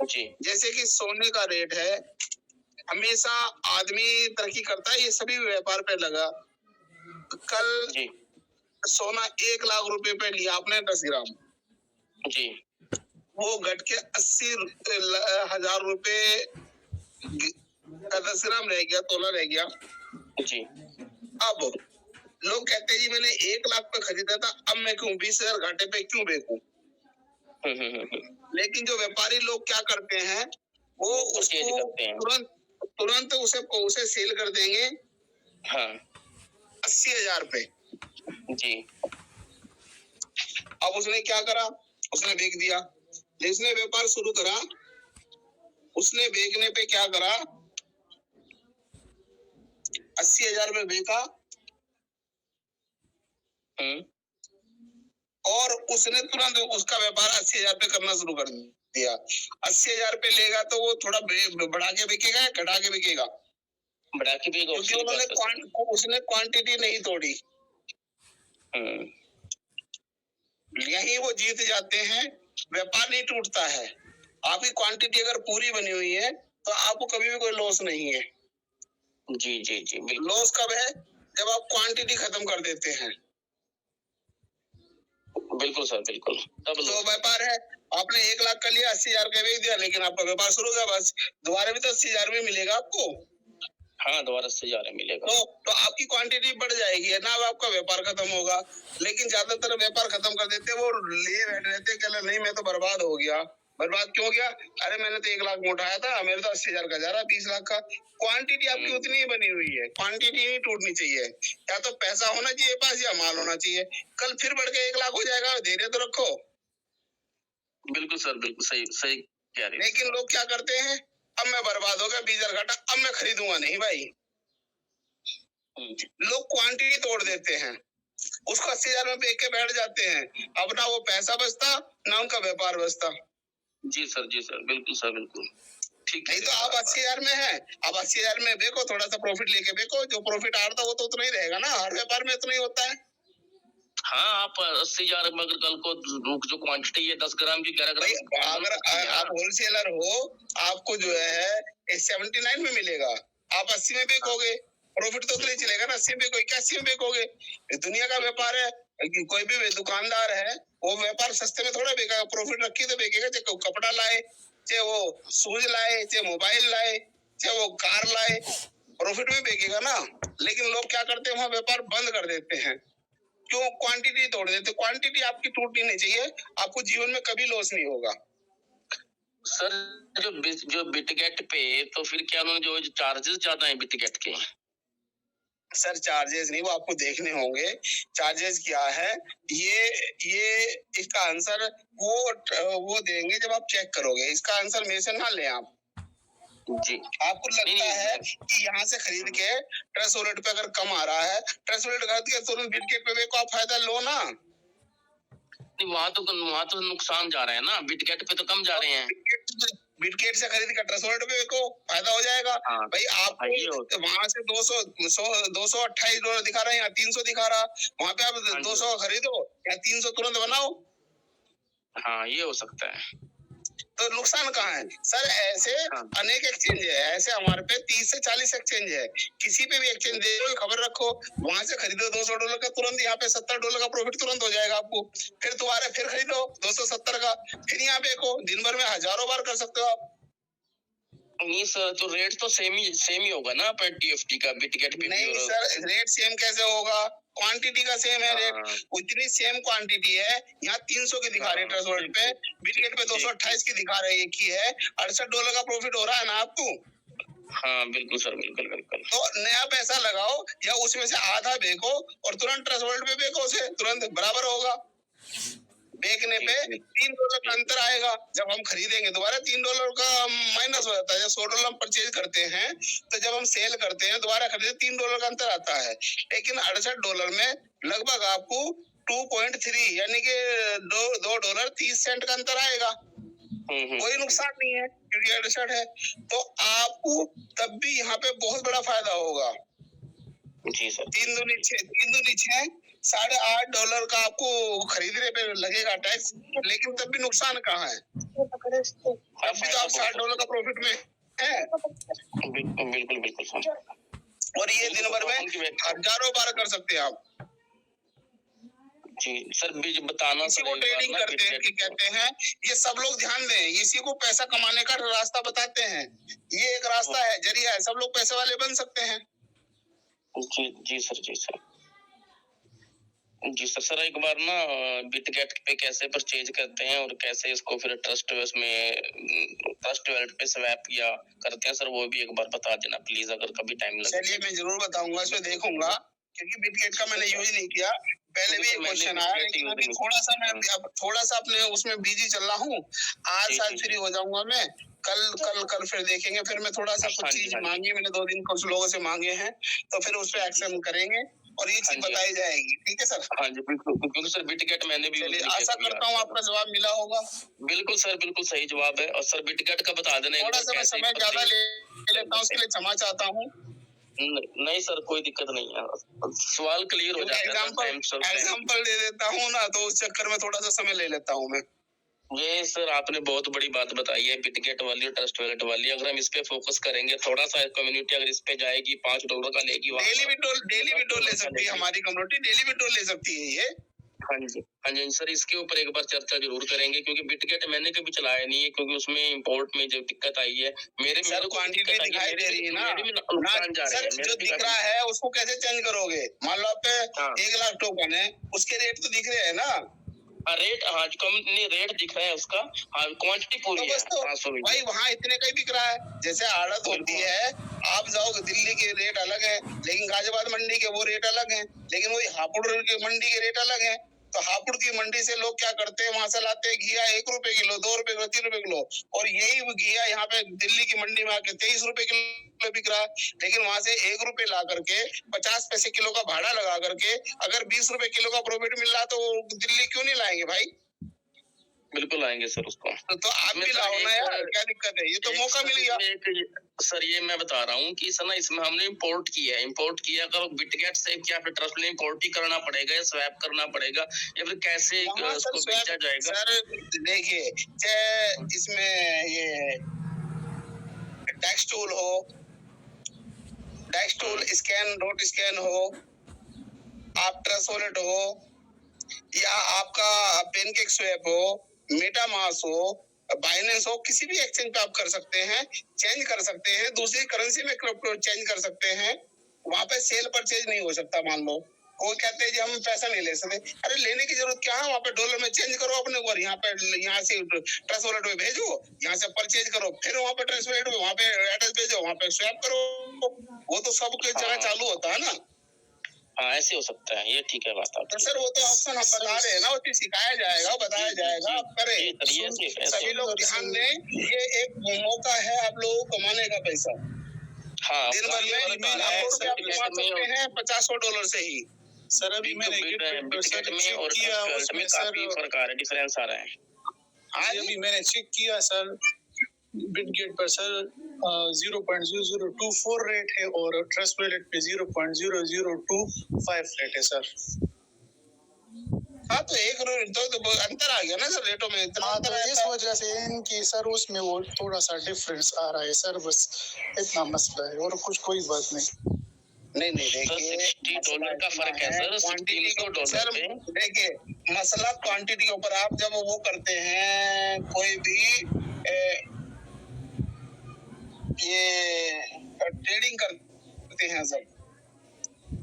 Speaker 5: जी।
Speaker 1: जैसे कि सोने का रेट है, हमेशा आदमी तरक्की करता है, ये सभी व्यापार पे लगा। कल
Speaker 5: जी
Speaker 1: सोना 1 लाख रुपए पे लिया आपने 10 ग्राम
Speaker 5: जी,
Speaker 1: वो घट के 80,000 रुपए का 10 ग्राम रह गया, तोला रह गया
Speaker 5: जी।
Speaker 1: अब लोग कहते हैं जी मैंने 1 लाख पे खरीदा था, अब मैं क्यों 20,000 घाटे पे क्यों बेचूं? लेकिन जो व्यापारी लोग क्या करते हैं, वो उसको तुरंत उसे सेल कर देंगे।
Speaker 5: हाँ
Speaker 1: 80,000 पे
Speaker 5: जी।
Speaker 1: अब उसने क्या करा, उसने बेच दिया। जिसने व्यापार शुरू करा उसने बेचने पे क्या करा, 80,000 में बेचा और उसने तुरंत उसका व्यापार 80,000 पे करना शुरू कर दिया। 80,000 पे लेगा तो वो थोड़ा बढ़ा के बिकेगा या घटा के बिकेगा?
Speaker 5: बढ़ा के बिकेगा,
Speaker 1: क्योंकि उसने क्वांटिटी नहीं तोड़ी। यही वो जीत जाते हैं। व्यापार नहीं टूटता है। आपकी क्वांटिटी अगर पूरी बनी हुई है तो आपको कभी भी कोई लॉस नहीं है।
Speaker 5: जी जी जी।
Speaker 1: लॉस कब है? जब आप क्वांटिटी खत्म कर देते हैं।
Speaker 5: बिल्कुल सर, बिल्कुल। तब
Speaker 1: तो व्यापार है, आपने 1 लाख का लिया, 80,000 का बेच दिया, लेकिन आपका व्यापार शुरू हो गया, बस दोबारा भी तो 80,000 में मिलेगा आपको।
Speaker 5: हाँ, दोबारा 80,000 मिलेगा।
Speaker 1: तो आपकी क्वांटिटी बढ़ जाएगी है ना, अब आपका व्यापार खत्म होगा। लेकिन ज्यादातर व्यापार खत्म कर देते हैं, वो लिए बैठ रहते हैं, नहीं मैं तो बर्बाद हो गया। बर्बाद क्यों गया? अरे मैंने तो 1 लाख में उठाया था, मेरे तो 80,000 का जा रहा, 20 लाख का। क्वांटिटी आपकी उतनी ही बनी हुई है, क्वांटिटी नहीं टूटनी चाहिए। या तो पैसा होना चाहिए पास या माल होना चाहिए। कल फिर बढ़ के 1 लाख हो जाएगा, धैर्य तो रखो।
Speaker 5: बिल्कुल सर, बिल्कुल सही सही कह रहे हैं।
Speaker 1: लेकिन लोग क्या करते हैं, अब मैं बर्बाद हो गया, 20,000 घाटा, अब मैं खरीदूंगा नहीं भाई। लोग क्वांटिटी तोड़ देते हैं, उसको 80,000 में बेच के बैठ जाते हैं। अब ना वो पैसा बचता ना उनका व्यापार बचता।
Speaker 5: जी सर, जी सर, बिल्कुल सर, बिल्कुल ठीक।
Speaker 1: नहीं तो आप 80,000 में है, अब 80,000 में बेचो, थोड़ा सा प्रॉफिट लेके बेचो। जो प्रॉफिट आ रहा था वो तो उतना ही रहेगा ना, हर व्यापार में उतना ही होता है।
Speaker 5: हाँ, आप 80,000 में अगर कल को जो क्वांटिटी है 10 ग्राम की 11 ग्राम,
Speaker 1: अगर आप होलसेलर हो, आपको जो है 79 में मिलेगा, आप 80 में बेचोगे, प्रॉफिट तो नहीं चलेगा ना। 80 में कोई 81 में बेचोगे। दुनिया का व्यापार है, कोई भी दुकानदार है वो व्यापार सस्ते में थोड़ा बेचेगा, प्रॉफिट रखी तो बेचेगा। चाहे कपड़ा लाए, चाहे वो शूज लाए, चाहे मोबाइल लाए, चाहे वो कार लाए, प्रॉफिट में बेचेगा ना। लेकिन लोग क्या करते हैं, वहां व्यापार बंद कर देते हैं। क्यों? क्वांटिटी तोड़ देते। क्वांटिटी आपकी टूटनी नहीं चाहिए, आपको जीवन में कभी लॉस नहीं होगा।
Speaker 5: सर जो बिटगेट पे, तो फिर क्या उन्होंने जो चार्जेस ज्यादा है बिटगेट के?
Speaker 1: सर चार्जेस नहीं, वो आपको देखने होंगे चार्जेस क्या है। ये इसका आंसर वो देंगे जब आप चेक करोगे। इसका आंसर मेरे से ना लें आप
Speaker 5: जी।
Speaker 1: आपको लगता है कि यहाँ से खरीद के ट्रस्ट वॉलेट पे अगर कम आ रहा है, ट्रस्ट वॉलेट खरीद के तुरंत बिटगेट पे बेचो, आप फायदा लो ना।
Speaker 5: नहीं, वहाँ तो नुकसान जा रहे हैं ना, बिटगेट पे तो कम जा रहे हैं।
Speaker 1: बिटगेट से खरीद कर ट्रस्ट वॉलेट पे बेचो, फायदा हो जाएगा।
Speaker 5: हाँ,
Speaker 1: भाई आपको वहां से $228 दिखा रहा है, यहाँ 300 दिखा रहा, वहां पे आप 200 खरीदो या 300 तुरंत बनाओ।
Speaker 5: हाँ, ये हो सकता है।
Speaker 1: तो नुकसान कहाँ है सर? ऐसे अनेक एक्सचेंज है, ऐसे हमारे पे 30 से 40 एक्सचेंज है। किसी पे भी एक्सचेंज दे दो, खबर रखो, वहां से खरीदो $200 का, तुरंत यहाँ पे $70 का प्रॉफिट तुरंत हो जाएगा आपको। फिर दोबारा फिर खरीदो 270 का, फिर यहाँ बेचो। दिन भर में हजारों बार कर सकते हो आप।
Speaker 5: नहीं सर, तो रेट तो सेम ही होगा ना पर टीएफटी का, बिटगेट पे?
Speaker 1: नहीं सर, रेट सेम कैसे होगा? क्वांटिटी का सेम है रेट, उतनी सेम क्वांटिटी है। यहाँ 300 की दिखा रहे हैं ट्रस्ट वॉलेट पे, बिटगेट पे 228 की दिखा रहे हैं, एक ही है। $68 का प्रॉफिट हो रहा है ना आपको।
Speaker 5: हाँ बिल्कुल सर, बिल्कुल बिल्कुल।
Speaker 1: तो नया पैसा लगाओ या उसमें से आधा बेचो और तुरंत ट्रस्ट वॉलेट पे बेचो, उसे तुरंत बराबर होगा। बेचने पे $3 का अंतर आएगा। जब हम खरीदेंगे दोबारा $3 का माइनस हो जाता है। जब $100 हम परचेज करते हैं तो जब हम सेल करते हैं दोबारा खरीदे $3 का अंतर आता है। लेकिन $68 में लगभग आपको 2.3 यानी कि $2.30 का अंतर आएगा। कोई नुकसान नहीं है क्योंकि एडजस्टेड है, तो आपको तब भी यहाँ पे बहुत बड़ा फायदा होगा।
Speaker 5: जी सर।
Speaker 1: 3 दूनी 6 $8.5 का आपको खरीदने पे लगेगा टैक्स, लेकिन तब भी नुकसान कहाँ है? अभी तो आप $60 का प्रॉफिट में है।
Speaker 5: बिल्कुल बिल्कुल सर।
Speaker 1: और ये दिन भर में हजारों बार कर सकते हैं आप।
Speaker 5: जी सर, बीज बताना
Speaker 1: इसी को ट्रेडिंग करते हैं कि कहते हैं, ये सब लोग ध्यान दें, इसी को पैसा कमाने का रास्ता बताते हैं। ये एक रास्ता है, जरिया है, सब लोग पैसे वाले बन सकते हैं।
Speaker 5: जी सर, जी सर, जी सर। सर एक बार ना बिटगेट पे कैसे परचेज करते हैं और कैसे इसको फिर ट्रस्ट वॉलेट पे स्वैप या करते हैं सर, वो भी एक बार बता देना प्लीज, अगर कभी टाइम लगे।
Speaker 1: चलिए मैं जरूर बताऊंगा, इसमें देखूंगा, क्योंकि बिटगेट का मैंने यूज नहीं किया। पहले भी क्वेश्चन आया, लेकिन अभी थोड़ा सा मैं उसमें बिजी चल रहा हूँ। आज शायद फ्री हो जाऊंगा मैं, कल फिर देखेंगे। फिर मैं थोड़ा सा कुछ चीज मांगी, मैंने 2 दिन कुछ लोगों से मांगे हैं, तो फिर उस पर एक्शन करेंगे और ये चीज बताई जाएगी। ठीक है सर?
Speaker 5: हाँ जी बिल्कुल सर। बिटगेट मैंने भी
Speaker 1: आशा करता हूँ आपका जवाब मिला होगा।
Speaker 5: बिल्कुल सर, बिल्कुल सही जवाब है। और सर बिटगेट का बता देना।
Speaker 1: थोड़ा सा मैं समय ज्यादा ले लेता हूँ, उसके लिए क्षमा चाहता हूँ।
Speaker 5: नहीं सर, कोई दिक्कत नहीं है, सवाल क्लियर हो जाता है।
Speaker 1: एग्जाम्पल दे देता हूँ ना, तो उस चक्कर में थोड़ा सा समय ले लेता हूँ मैं।
Speaker 5: ये सर आपने बहुत बड़ी बात बताई है, बिटगेट वाली और ट्रस्ट वॉलेट वाली। अगर हम इस पे फोकस करेंगे, थोड़ा सा कम्युनिटी अगर इस पे जाएगी, $5 का लेगी,
Speaker 1: डेली विड्रॉल ले सकती है हमारी कम्युनिटी, डेली विड्रॉल ले सकती है ये।
Speaker 5: हाँ जी सर, इसके ऊपर एक बार चर्चा जरूर करेंगे, क्योंकि बिटगेट मैंने कभी चलाया नहीं है, क्योंकि उसमें इंपोर्ट में जो दिक्कत आई है, मेरे
Speaker 1: क्वांटिटी दिखाई दे रही है ना सर, जो दिख रहा है उसको कैसे चेंज करोगे? मान लो आप पे 1 लाख टोकन है, उसके रेट तो दिख रहे हैं ना?
Speaker 5: रेट, हाँ कंपनी रेट दिख रहा है उसका, हाँ क्वांटिटी पूरी है।
Speaker 1: तो भाई वहाँ इतने का ही बिक रहा है। जैसे आड़त होती है, आप जाओगे दिल्ली के रेट अलग है, लेकिन गाजियाबाद मंडी के वो रेट अलग है, लेकिन वही हापुड़ के मंडी के रेट अलग है। तो हापुड़ की मंडी से लोग क्या करते हैं, वहां से लाते हैं घिया ₹1 किलो, ₹2 किलो, ₹3 किलो, और यही घिया यहाँ पे दिल्ली की मंडी में आके ₹23 किलो बिक रहा है। लेकिन वहां से ₹1 ला करके 50 पैसे किलो का भाड़ा लगा करके अगर ₹20 किलो का प्रॉफिट मिल रहा है, तो दिल्ली क्यों नहीं लाएंगे भाई?
Speaker 5: बिल्कुल आएंगे सर उसको।
Speaker 1: तो आप भी लाओ ना यार, क्या दिक्कत है? ये तो मौका मिल गया।
Speaker 5: सर ये मैं बता रहा हूँ कि सर ना इसमें हमने इंपोर्ट किया, अगर बिटगेट से क्या फिर ट्रस्ट में इंपोर्ट ही करना पड़ेगा या स्वैप करना पड़ेगा, या फिर कैसे उसको बेचा जाएगा?
Speaker 1: सर देखिए, चाहे इसमें ये डैक्स टूल स्कैन हो, आप ट्रस्ट वॉलेट हो, या आपका पेनकेक स्वैप हो, मेटामास हो, बाइनेंस हो, किसी भी एक्सचेंज पे आप कर सकते हैं, चेंज कर सकते हैं, दूसरी करेंसी में चेंज कर सकते हैं। वहां पे सेल परचेज नहीं हो सकता। मान लो कोई कहते हैं जी हम पैसा नहीं ले सकते, अरे लेने की जरूरत क्या है? वहाँ पे डॉलर में चेंज करो अपने को, यहाँ से ट्रस्ट वॉलेट में भेजो, यहाँ से परचेज करो, फिर वहाँ पे ट्रस्ट वॉलेट में वहाँ पे एड्रेस भेजो, वहाँ पे स्वैप करो। वो तो सब कुछ जगह चालू होता है ना।
Speaker 5: हाँ ऐसे हो सकता है, ये ठीक है बात आप।
Speaker 1: तो सर वो तो ऑप्शन हम बता रहे हैं ना, वो सिखाया जाएगा, बताया जाएगा, आप करें। सभी लोग ध्यान दें, ये एक मौका है आप लोगों को कमाने का पैसा।
Speaker 5: हाँ,
Speaker 1: दिन भर में आप कमा सकते हैं $50 से ही।
Speaker 2: सर अभी मैंने
Speaker 5: बिटगेट में और उसमें काफी फर्क आ रहा है, डिफरेंस आ रहा है।
Speaker 2: अभी मैंने चेक किया सर, बिटगेट पर सर 0.0024 रेट है और ट्रस्ट वॉलेट पे 0.0025 रेट है सर।
Speaker 1: हाँ तो तो अंतर आ गया ना सर रेटों में, इतना अंतर
Speaker 2: तो इस वजह से इनकी सर उसमें वो थोड़ा सा डिफरेंस आ रहा है सर, बस इतना मसला है और कुछ कोई बात नहीं।
Speaker 1: नहीं देखिए,
Speaker 5: $60 का फर्क है सर, $300
Speaker 1: सर देखिए, मसला क्वांटिटी के ऊपर। आप जब वो करते हैं कोई भी ये ट्रेडिंग करते हैं सब,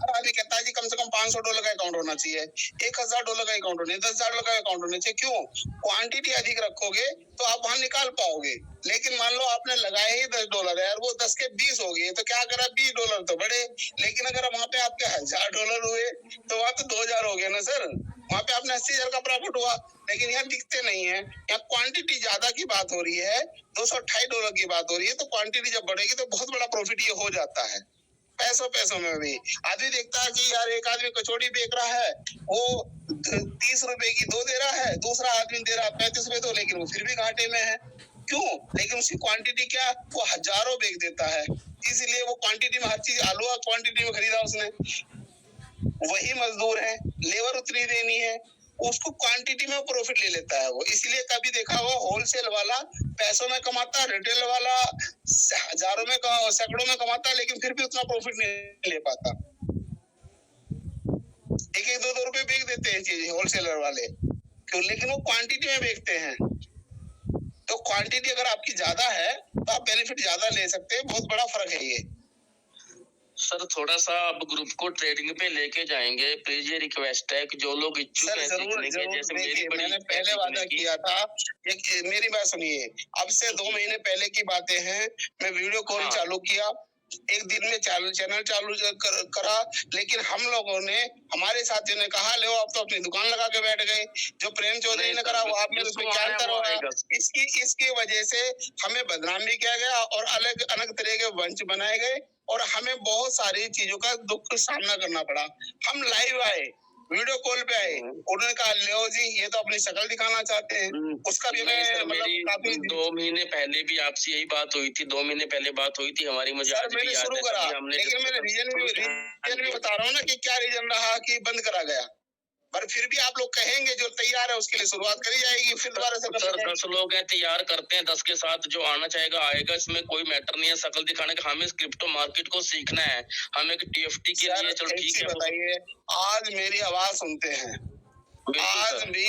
Speaker 1: आदमी कहता है जी कम से कम $500 का अकाउंट होना चाहिए, $1000 का अकाउंट होना चाहिए, $10,000 का अकाउंट होना चाहिए। क्यों? क्वांटिटी अधिक रखोगे तो आप वहां निकाल पाओगे। लेकिन मान लो आपने लगाए ही $10 है, वो 10 के 20 हो गए, तो क्या करा, $20 तो बढ़े। लेकिन अगर वहां पे आपके $1000 हुए, तो वहां तो 2000 हो गया ना सर, वहां पे आपने 80,000 का प्रॉफिट हुआ। लेकिन यहाँ दिखते नहीं है, यहाँ क्वांटिटी ज्यादा की बात हो रही है, $228 की बात हो रही है। तो क्वांटिटी जब बढ़ेगी तो बहुत बड़ा प्रॉफिट ये हो जाता है। पैसों में भी आदमी देखता है कि यार एक आदमी कचौड़ी बेच रहा है, वो 30 रुपए की 2 दे रहा है, दूसरा आदमी दे रहा है 35 रुपए 2, लेकिन वो फिर भी घाटे में है। क्यों? लेकिन उसकी क्वांटिटी क्या, वो हजारों बेच देता है, इसलिए वो क्वांटिटी में हर चीज, आलू क्वांटिटी में खरीदा उसने, वही मजदूर है, लेबर उतनी देनी है, उसको क्वांटिटी में प्रॉफिट ले लेता है वो। इसलिए कभी देखा हो होलसेल वाला पैसों में कमाता, रिटेल वाला हजारों में सैकड़ों में कमाता, लेकिन फिर भी उतना प्रॉफिट नहीं ले पाता। 1-1, 2-2 रुपए बेच देते हैं चीज होलसेलर वाले, क्यों? लेकिन वो क्वांटिटी में बेचते हैं। तो क्वांटिटी अगर आपकी ज्यादा है तो आप बेनिफिट ज्यादा ले सकते हैं, बहुत बड़ा फर्क है ये।
Speaker 5: सर थोड़ा सा अब ग्रुप को ट्रेडिंग पे लेके जाएंगे प्लीज, ये रिक्वेस्ट है कि जो लोग इच्छुक हैं सीखने के, जैसे मैंने
Speaker 1: पहले वादा किया था, मेरी बात सुनिए, अब से 2 महीने पहले की बातें हैं, मैं वीडियो कॉल चालू किया, एक दिन में चैनल चालू करा, लेकिन हम लोगों ने, हमारे साथियों ने कहा ले आप तो अपनी दुकान लगा के बैठ गए, जो प्रेम चौधरी ने करा वो आप में उसमें क्या अंतर होगा? इसकी वजह से हमें बदनाम भी किया गया और अलग अलग तरह के वंश बनाए गए और हमें बहुत सारी चीजों का दुख का सामना करना पड़ा। हम लाइव आए, वीडियो कॉल पे आए, उन्होंने कहा लियो जी ये तो अपनी शक्ल दिखाना चाहते हैं, उसका भी मैं मतलब काफी
Speaker 5: 2 महीने पहले भी आपसे यही बात हुई थी, 2 महीने पहले बात हुई थी हमारी, मुझे आज भी याद है।
Speaker 1: लेकिन मैंने रीजन भी बता रहा हूँ ना कि क्या रीजन रहा कि बंद करा गया, पर फिर भी आप लोग कहेंगे जो तैयार है उसके लिए शुरुआत करी जाएगी, फिर दोबारा से।
Speaker 5: सर 10 लोग हैं, तैयार करते हैं, 10 के साथ जो आना चाहेगा आएगा, इसमें कोई मैटर नहीं है शक्ल दिखाने का। हमें क्रिप्टो मार्केट को सीखना है, हमें TFT के लिए, चलो ठीक है।
Speaker 1: बताइए, आज मेरी आवाज सुनते हैं, आज भी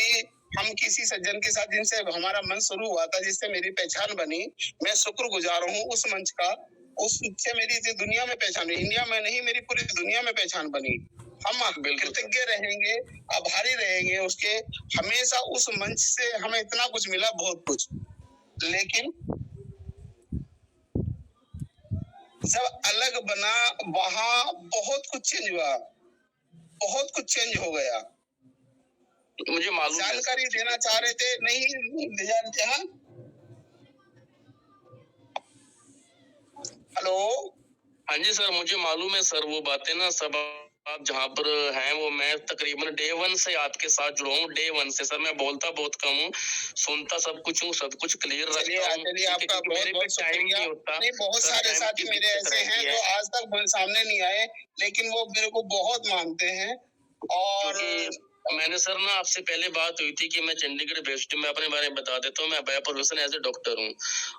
Speaker 1: हम किसी सज्जन के साथ जिनसे हमारा मन शुरू हुआ था, जिससे मेरी पहचान बनी, मैं शुक्रगुजार हूँ उस मंच का, उससे मेरी दुनिया में पहचान, इंडिया में नहीं मेरी पूरी दुनिया में पहचान बनी। हम कृतज्ञ रहेंगे, आभारी रहेंगे उसके, हमेशा उस मंच से हमें इतना कुछ मिला, बहुत कुछ, लेकिन जब अलग बना वहां बहुत कुछ चेंज हुआ, बहुत कुछ चेंज हो गया।
Speaker 5: मुझे मालूम,
Speaker 1: जानकारी देना चाह रहे थे, नहीं जानते। हाँ हेलो,
Speaker 5: हाँ जी सर, मुझे मालूम है सर, वो बातें ना सब आप जहाँ पर हैं वो मैं तकरीबन डे 1 से आपके साथ जुड़ा हूँ, डे 1 से सर। मैं बोलता बहुत कम हूँ, सुनता सब कुछ हूँ, सब कुछ क्लियर रखता हूँ,
Speaker 1: आपका बहुत टाइम नहीं होता। नहीं, बहुत सारे साथी मेरे ऐसे हैं जो आज तक सामने नहीं आए, लेकिन वो मेरे को बहुत मानते हैं। और
Speaker 5: मैंने सर ना आपसे पहले बात हुई थी कि मैं चंडीगढ़ बेस्ड में अपने बारे में बता देता हूँ, मैं by profession as a doctor हूँ,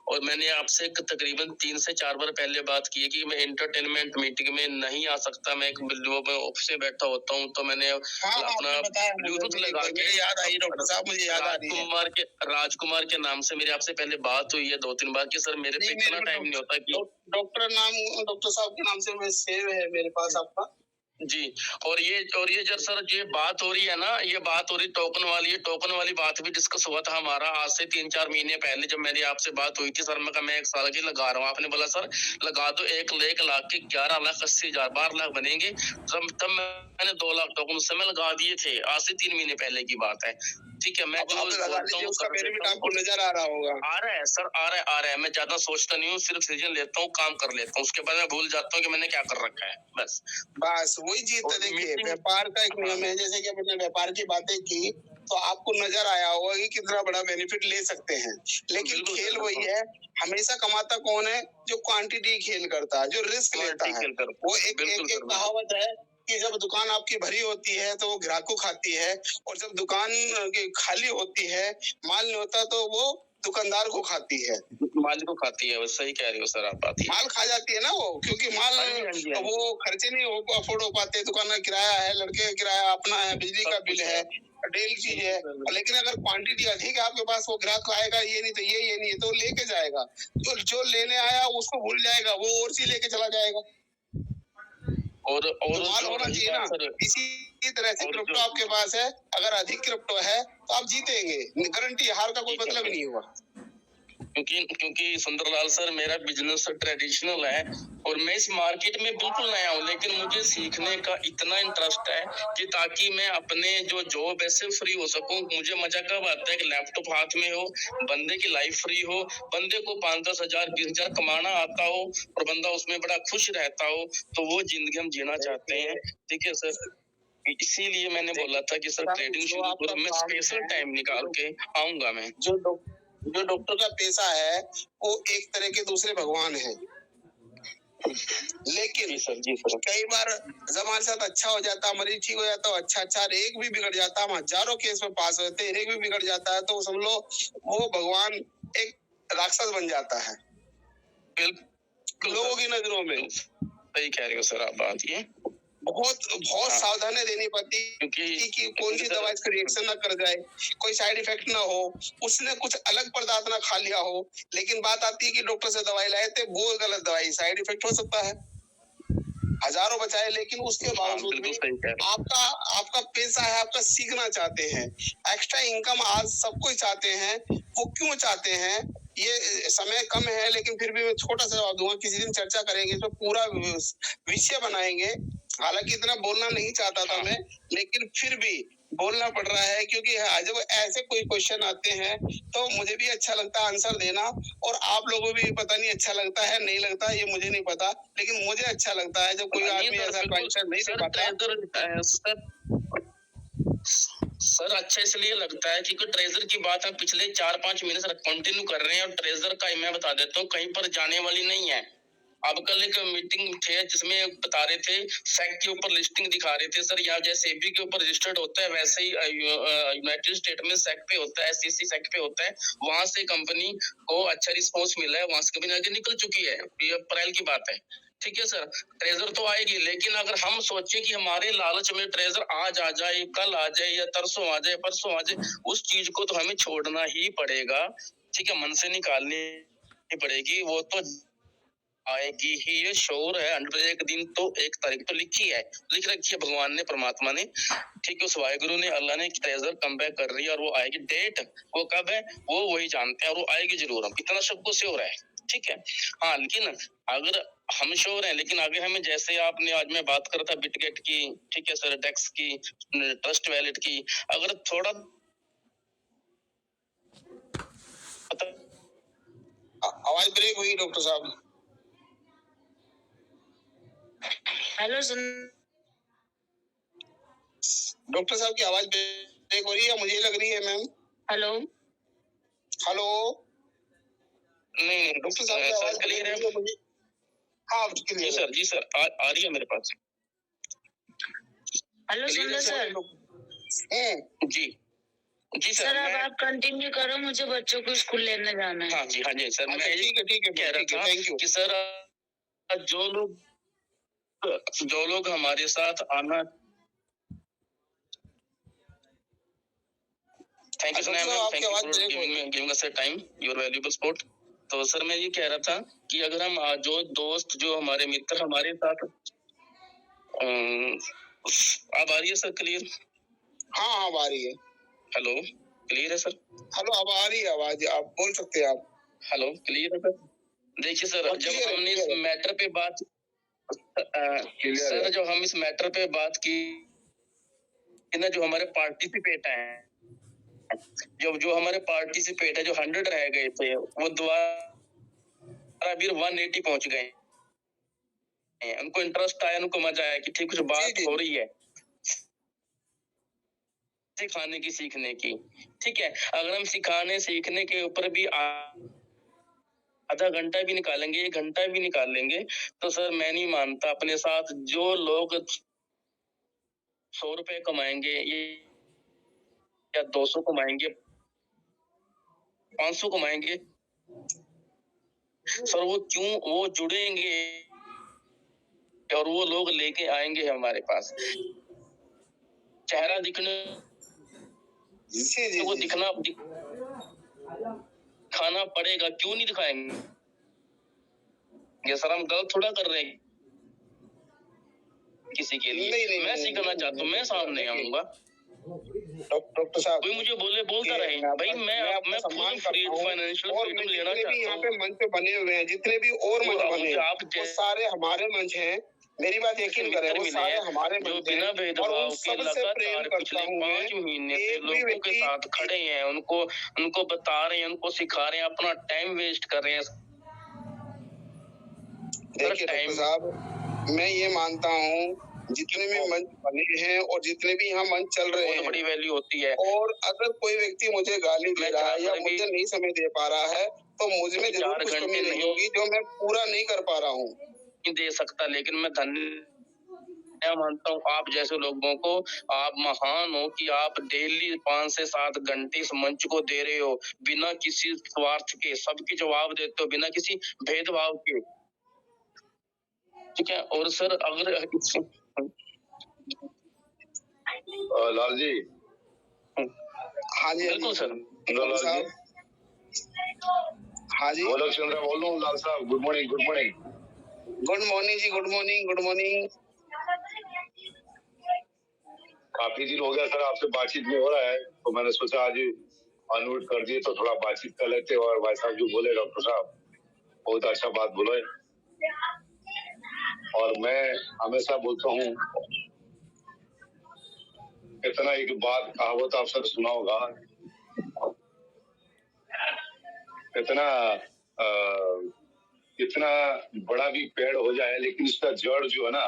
Speaker 5: और मैंने आपसे तकरीबन 3 से 4 बार पहले बात की है कि मैं एंटरटेनमेंट मीटिंग में नहीं आ सकता, मैं एक ऑफिस में बैठा होता हूँ, तो मैंने अपना ब्लूटूथ लगा के,
Speaker 1: याद आई डॉक्टर साहब, मुझे याद आ रही है,
Speaker 5: राजकुमार के नाम से मेरी आपसे पहले बात हुई है 2-3 बार कि सर मेरे पे इतना टाइम नहीं होता कि
Speaker 1: डॉक्टर साहब के नाम से मैं सेव है मेरे पास आपका
Speaker 5: जी। और ये जब सर ये बात हो रही है ना, ये बात हो रही टोकन वाली बात भी डिस्कस हुआ था हमारा आज से 3-4 महीने पहले, जब मेरी आपसे बात हुई थी सर। मैं 1 साल की लगा रहा हूँ, आपने बोला सर लगा दो 1 लाख के 11,80,000 12 लाख बनेंगे, तब मैंने 2 लाख टोकन उस समय लगा दिए थे, आज से 3 महीने पहले की बात है, ठीक है। मैं
Speaker 1: उसका बेनिफिट आपको नजर आ रहा होगा।
Speaker 5: आ रहा है सर, आ रहा है। मैं ज्यादा सोचता नहीं हूँ, सिर्फ डिसीजन लेता हूँ, काम कर लेता हूँ, उसके बाद मैं भूल जाता हूँ कि मैंने क्या कर रखा है, बस
Speaker 1: वही जीत है। देखिए, व्यापार का एक नियम है, जैसे कि अपने व्यापार की बातें की तो आपको नजर आया होगा कि कितना बड़ा बेनिफिट ले सकते हैं, लेकिन खेल वही है, हमेशा कमाता कौन है? जो क्वांटिटी खेल करता है, जो रिस्क लेता है। वो एक कहावत है कि जब दुकान आपकी भरी होती है तो वो ग्राहक को खाती है, और जब दुकान खाली होती है, माल नहीं होता, तो वो दुकानदार को खाती है,
Speaker 5: माल को खाती है। सही कह रही हो सर आप, बात
Speaker 1: माल खा जाती है ना वो, क्योंकि माल वो खर्चे नहीं अफोर्ड हो पाते, दुकान का किराया है, लड़के का किराया अपना है, बिजली का बिल है, डेली चीज है। लेकिन अगर क्वांटिटी अधिक है आपके पास, वो ग्राहक आएगा, ये नहीं तो ये नहीं तो लेके जाएगा, जो लेने आया उसको भूल जाएगा, वो और चीज लेके चला जाएगा। और माल होना चाहिए ना। इसी तरह से क्रिप्टो आपके पास है, अगर अधिक क्रिप्टो है तो आप जीतेंगे, गारंटी, हार का कोई मतलब नहीं हुआ।
Speaker 5: क्योंकि सुंदरलाल सर मेरा बिजनेस ट्रेडिशनल है और मैं इस मार्केट में बिल्कुल नया हूँ, लेकिन मुझे सीखने का इतना इंटरेस्ट है कि ताकि मैं अपने जो जॉब है से फ्री हो सकूं। मुझे मजा कब आता है कि लैपटॉप हाथ में हो, बंदे की लाइफ फ्री हो, बंदे को 5-10 हजार 20 हजार कमाना आता हो और बंदा उसमें बड़ा खुश रहता हो, तो वो जिंदगी हम जीना चाहते हैं। ठीक है सर, इसीलिए मैंने बोला था कि सर ट्रेडिंग शुरू करो, मैं स्पेशल टाइम निकाल के आऊंगा। मैं
Speaker 1: जो डॉक्टर का पेशा है वो एक तरह के दूसरे भगवान है, लेकिन
Speaker 5: जी सर।
Speaker 1: कई बार जब हमारे साथ अच्छा हो जाता है, मरीज ठीक हो जाता है, अच्छा एक भी बिगड़ जाता है, हम हजारों केस में पास होते हैं, एक भी बिगड़ जाता है तो समझ लो वो भगवान एक राक्षस बन जाता है लोगों की नजरों में।
Speaker 5: सही कह रहे हो सर आप बात। ये
Speaker 1: बहुत सावधानी देनी पड़ती है कि कौन सी दवा इसका रिएक्शन ना कर जाए, कोई साइड इफेक्ट ना हो, उसने कुछ अलग पदार्थ ना खा लिया हो। लेकिन बात आती है कि डॉक्टर से दवाई लाए थे, वो गलत दवाई, साइड इफेक्ट हो सकता है, हजारों बचाए, लेकिन उसके बावजूद भी आपका पैसा है, आपका सीखना चाहते हैं, एक्स्ट्रा इनकम आज सब कोई चाहते हैं। वो क्यों चाहते हैं? ये समय कम है, लेकिन फिर भी मैं छोटा सा जवाब दूंगा, किसी दिन चर्चा करेंगे, इसमें पूरा विषय बनाएंगे। हालांकि इतना बोलना नहीं चाहता था मैं, लेकिन फिर भी बोलना पड़ रहा है, क्योंकि जब ऐसे कोई क्वेश्चन आते हैं तो मुझे भी अच्छा लगता है आंसर देना, और आप लोगों को भी पता नहीं अच्छा लगता है नहीं लगता, ये मुझे नहीं पता, लेकिन मुझे अच्छा लगता है जब कोई आदमी ऐसा क्वेश्चन नहीं दे पाता।
Speaker 5: सर अच्छा इसलिए लगता है क्योंकि ट्रेजर की बात हम पिछले 4-5 महीने से कंटिन्यू कर रहे हैं, और ट्रेजर का मैं बता देता हूँ कहीं पर जाने वाली नहीं है। अब कल एक मीटिंग थे जिसमें बता रहे थे सेक के ऊपर लिस्टिंग दिखा रहे थे सर, यहाँ जैसे एबी के ऊपर रजिस्टर्ड होता है वैसे ही यूनाइटेड स्टेट में सेक पे होता है, एससीसी सेक पे होता है। वहां से कंपनी को अच्छा रिस्पॉन्स मिला है, वहां से कंपनी आगे निकल चुकी है, ये अप्रैल की बात है। ठीक है सर, ट्रेजर तो आएगी, लेकिन अगर हम सोचे कि हमारे लालच में ट्रेजर आज आ जाए, कल आ जाए, या तरसों आ जाए, परसों आ जाए, उस चीज को तो हमें छोड़ना ही पड़ेगा। ठीक है, मन से निकालनी पड़ेगी, वो तो आएगी ही, ये श्योर है 100। एक दिन तो एक तारीख तो लिखी है, लिख रखी है भगवान ने, परमात्मा ने, ठीक है, उस वाहिगुरु ने, अल्लाह ने, ट्रेजर कम बैक कर रही है, और वो आएगी। डेट वो कब है वो वही जानते हैं, और वो आएगी जरूर, हम इतना सबको श्योर है। ठीक है, हाँ, लेकिन अगर हम श्योर हैं, लेकिन आगे हमें, जैसे आपने आज मैं बात कर रहा था बिटगेट की, ठीक है सर, डेक्स की, ट्रस्ट वैलेट की, अगर थोड़ा
Speaker 1: आवाज ब्रेक हुई डॉक्टर साहब।
Speaker 8: हेलो
Speaker 1: डॉक्टर साहब की आवाज ब्रेक हो रही है, मुझे लग रही है मैम।
Speaker 8: हेलो
Speaker 5: नहीं
Speaker 1: डॉक्टर साहब की आवाज क्लियर है मुझे। हाँ
Speaker 5: जी सर, जी सर, आ रही है मेरे पास।
Speaker 8: हेलो सुंदर सर।
Speaker 5: जी जी
Speaker 8: सर अब आप कंटिन्यू करो, मुझे बच्चों को स्कूल लेने जाना है।
Speaker 5: हाँ जी सर, मैं
Speaker 1: ठीक है
Speaker 5: कह रहा था कि सर जो लोग हमारे साथ आना, thank you sir, thank you for giving us time, your valuable support. तो सर मैं ये कह रहा था कि अगर हम जो दोस्त, जो हमारे मित्र हमारे साथ, अब आ रही है सर क्लियर?
Speaker 1: हाँ अब आ रही है।
Speaker 5: हेलो, क्लियर है सर?
Speaker 1: हेलो, अब आ रही है आवाज, आप बोल सकते हैं आप।
Speaker 5: हेलो, क्लियर है सर? देखिए सर, जब हमने इस मैटर पे बात सर, जो हम इस मैटर पे बात की ना, जो हमारे पार्टिसिपेट हैं, जो हमारे पार्टिसिपेट है, जो 100 रह गए थे, वो दोबारा फिर 180 पहुंच गए। उनको इंटरेस्ट आया, उनको मजा आया कि ठीक कुछ बात हो रही है सिखाने की, सीखने की। ठीक है, अगर हम सिखाने सीखने के ऊपर भी आधा घंटा भी निकालेंगे, 1 घंटा भी निकाल लेंगे, तो सर मैं नहीं मानता अपने साथ जो लोग 100 रुपए कमाएंगे या 200 कमाएंगे, 500 कमाएंगे, सर वो जुड़ेंगे और वो लोग लेके आएंगे हमारे पास। चेहरा दिखने वो दिखाना पड़ेगा, क्यों नहीं दिखाएंगे? ये सर हम गलत थोड़ा कर रहे हैं किसी के लिए। मैं सीखना चाहता हूँ, मैं सामने आऊंगा।
Speaker 6: डॉक्टर साहब
Speaker 5: कोई मुझे बोलता रहे भाई, मैं खुद फ्री फाइनेंशियल फ्रीडम लेना चाहता हूँ।
Speaker 6: यहाँ पे मंच बने हुए हैं, जितने भी और मंच बने हैं, वो सारे हमारे मंच हैं। मेरी बात यकीन करें, वो सारे हमारे
Speaker 5: जो बिना भेदभाव के लगातार पिछले 5 महीने से लोगों के साथ खड़े हैं, उनको बता रहे हैं, उनको सिखा रहे हैं, अपना टाइम वेस्ट कर रहे हैं।
Speaker 6: देखिए डॉक्टर साहब, मैं ये मानता हूँ जितने भी मंच बने हैं और जितने भी यहाँ मंच चल रहे हैं,
Speaker 5: बड़ी वैल्यू होती है।
Speaker 6: और अगर कोई व्यक्ति मुझे गाली दे रहा है या मुझे नहीं समय दे पा रहा है, तो मुझ में जरूर कुछ कमी नहीं होगी जो मैं पूरा नहीं कर पा रहा हूँ।
Speaker 5: दे सकता, लेकिन मैं धन्यवाद मानता हूँ आप जैसे लोगों को। आप महान हो कि आप डेली 5 से 7 घंटे इस मंच को दे रहे हो, बिना किसी स्वार्थ के सबके जवाब देते हो, बिना किसी भेदभाव के। ठीक है। और सर अगर
Speaker 9: लाल जी,
Speaker 6: हाँ जी
Speaker 5: बिल्कुल सर,
Speaker 9: लाल जी,
Speaker 6: हाँ जी,
Speaker 9: गोलक चंद्रा बोल रहा हूँ। लाल साहब, good morning. Good morning.
Speaker 6: Good morning जी, गुड मॉर्निंग, गुड मॉर्निंग।
Speaker 9: काफी दिन हो गया सर, आपसे बातचीत नहीं हो रहा है, तो मैंने सोचा आज अनम्यूट कर दिए तो थोड़ा बातचीत कर लेते। और भाई साहब जो बोले, डॉक्टर साहब बहुत अच्छा बात बोले, और मैं हमेशा बोलता हूँ, इतना एक बात कहावत आप सब सुना होगा, इतना बड़ा भी पेड़ हो जाए लेकिन उसका जड़ जो है ना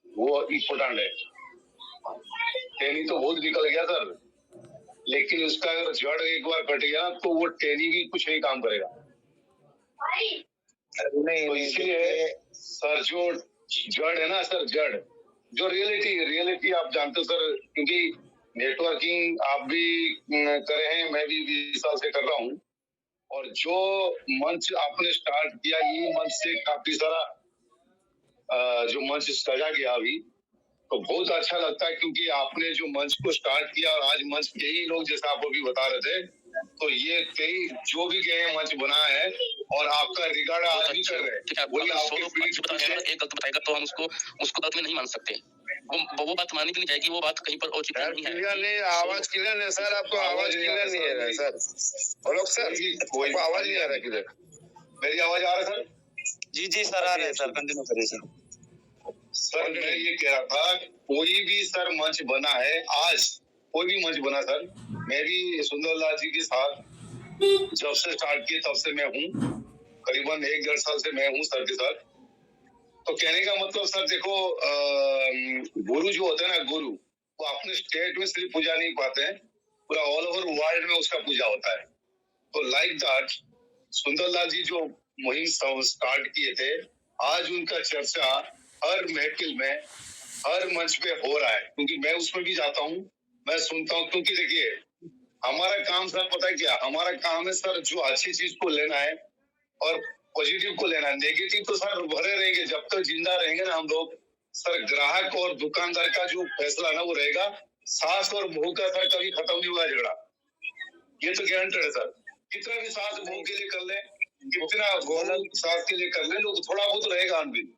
Speaker 9: वो इम्पोर्टेंट है। टहनी तो बहुत निकल गया सर, लेकिन उसका अगर जड़ एक बार कट गया तो वो टहनी भी कुछ नहीं काम करेगा। नहीं, तो इसीलिए सर जो जड़ है ना सर, जड़ जो रियलिटी आप जानते हो सर, क्योंकि नेटवर्किंग आप भी करे हैं, मैं भी 20 साल से कर रहा हूँ, और जो मंच आपने स्टार्ट किया, ये मंच से काफी सारा जो मंच सजा गया अभी, तो बहुत अच्छा लगता है, क्योंकि आपने जो मंच को स्टार्ट किया और आज मंच के ही लोग, जैसा आप अभी बता रहे थे, तो ये कई जो भी गए मंच बना है और आपका रिगार्ड आज भी कर रहे हैं। वो
Speaker 5: एक गलत बताएगा तो हम उसको गलत में नहीं मान सकते। वो बात मानी भी नहीं जाएगी, वो बात कहीं पर औचित्य नहीं है।
Speaker 6: क्लियर नहीं, आवाज क्लियर नहीं सर, आपको आवाज क्लियर नहीं है सर। बोलो सर, कोई आवाज नहीं आ रहा किधर?
Speaker 9: मेरी आवाज आ रहा है सर?
Speaker 6: जी सर, आ रहे हैं सर, कंटिन्यू करिए सर।
Speaker 9: सर मैं ये कह रहा था, कोई भी सर मंच बना है, आज कोई भी मंच बना सर, मैं भी सुंदरलाल जी के साथ जब से स्टार्ट किए तब से मैं हूँ, करीबन 1-1.5 साल से मैं हूँ सर के साथ। तो कहने का मतलब सर देखो, गुरु जो होता है ना, गुरु वो अपने स्टेट में सिर्फ पूजा नहीं पाते हैं, पूरा ऑल ओवर वर्ल्ड में उसका पूजा होता है। तो लाइक दैट सुंदरलाल जी जो मुहिम स्टार्ट किए थे, आज उनका चर्चा हर महफिल में, हर मंच पे हो रहा है, क्योंकि मैं उसमें भी जाता हूँ, मैं सुनता हूँ। क्योंकि देखिए हमारा काम सर पता है क्या, हमारा काम है सर जो अच्छी चीज को लेना है और पॉजिटिव को लेना है। नेगेटिव तो सर भरे रहेंगे, जब तक जिंदा रहेंगे ना हम लोग सर, ग्राहक और दुकानदार का जो फैसला ना वो रहेगा। सास और बहू का सर कभी खत्म नहीं होगा झगड़ा, ये तो गारंटेड है सर। कितना भी सास बहू के लिए कर ले, कितना गोलक सास के लिए कर ले, लोग थोड़ा बहुत रहेगा अनबिन।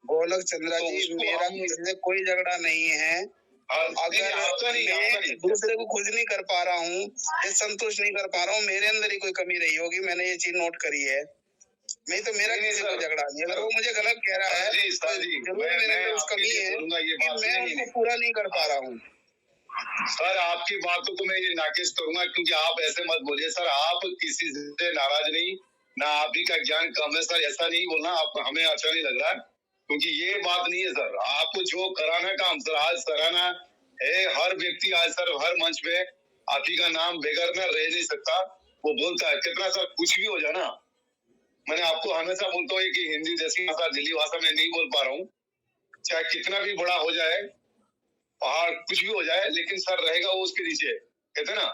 Speaker 6: गोलक चंद्रा जी, मेरा इसमें कोई झगड़ा नहीं है। अगर मैं दूसरे को खुश नहीं कर पा रहा हूँ, संतुष्ट नहीं कर पा रहा हूँ, मेरे अंदर ही कोई कमी रही होगी, मैंने ये चीज नोट करी है। नहीं तो मेरा किसी को झगड़ा नहीं, अगर वो मुझे गलत कह रहा है जरूर मेरे अंदर उस कमी है कि मैं उसको पूरा नहीं कर पा रहा हूँ।
Speaker 9: सर आपकी बातों को मैं ये नाकेश करूंगा, क्योंकि आप ऐसे मत बोलिए सर, आप किसी से नाराज नहीं, ना आप ही का ज्ञान कम है सर, ऐसा नहीं बोलना, आप हमें अच्छा नहीं लग रहा है, क्योंकि ये बात नहीं है सर। आपको जो कराना काम सर आज सराहना है, हर व्यक्ति आज सर हर मंच पे आप ही का नाम बेगर में रह नहीं सकता, वो बोलता है कितना सर कुछ भी हो जाए ना। मैंने आपको हमेशा बोलता हूँ कि हिंदी जैसी भाषा, दिल्ली भाषा में नहीं बोल पा रहा हूँ, चाहे कितना भी बड़ा हो जाए पहाड़, कुछ भी हो जाए, लेकिन सर रहेगा वो उसके नीचे, कहते ना।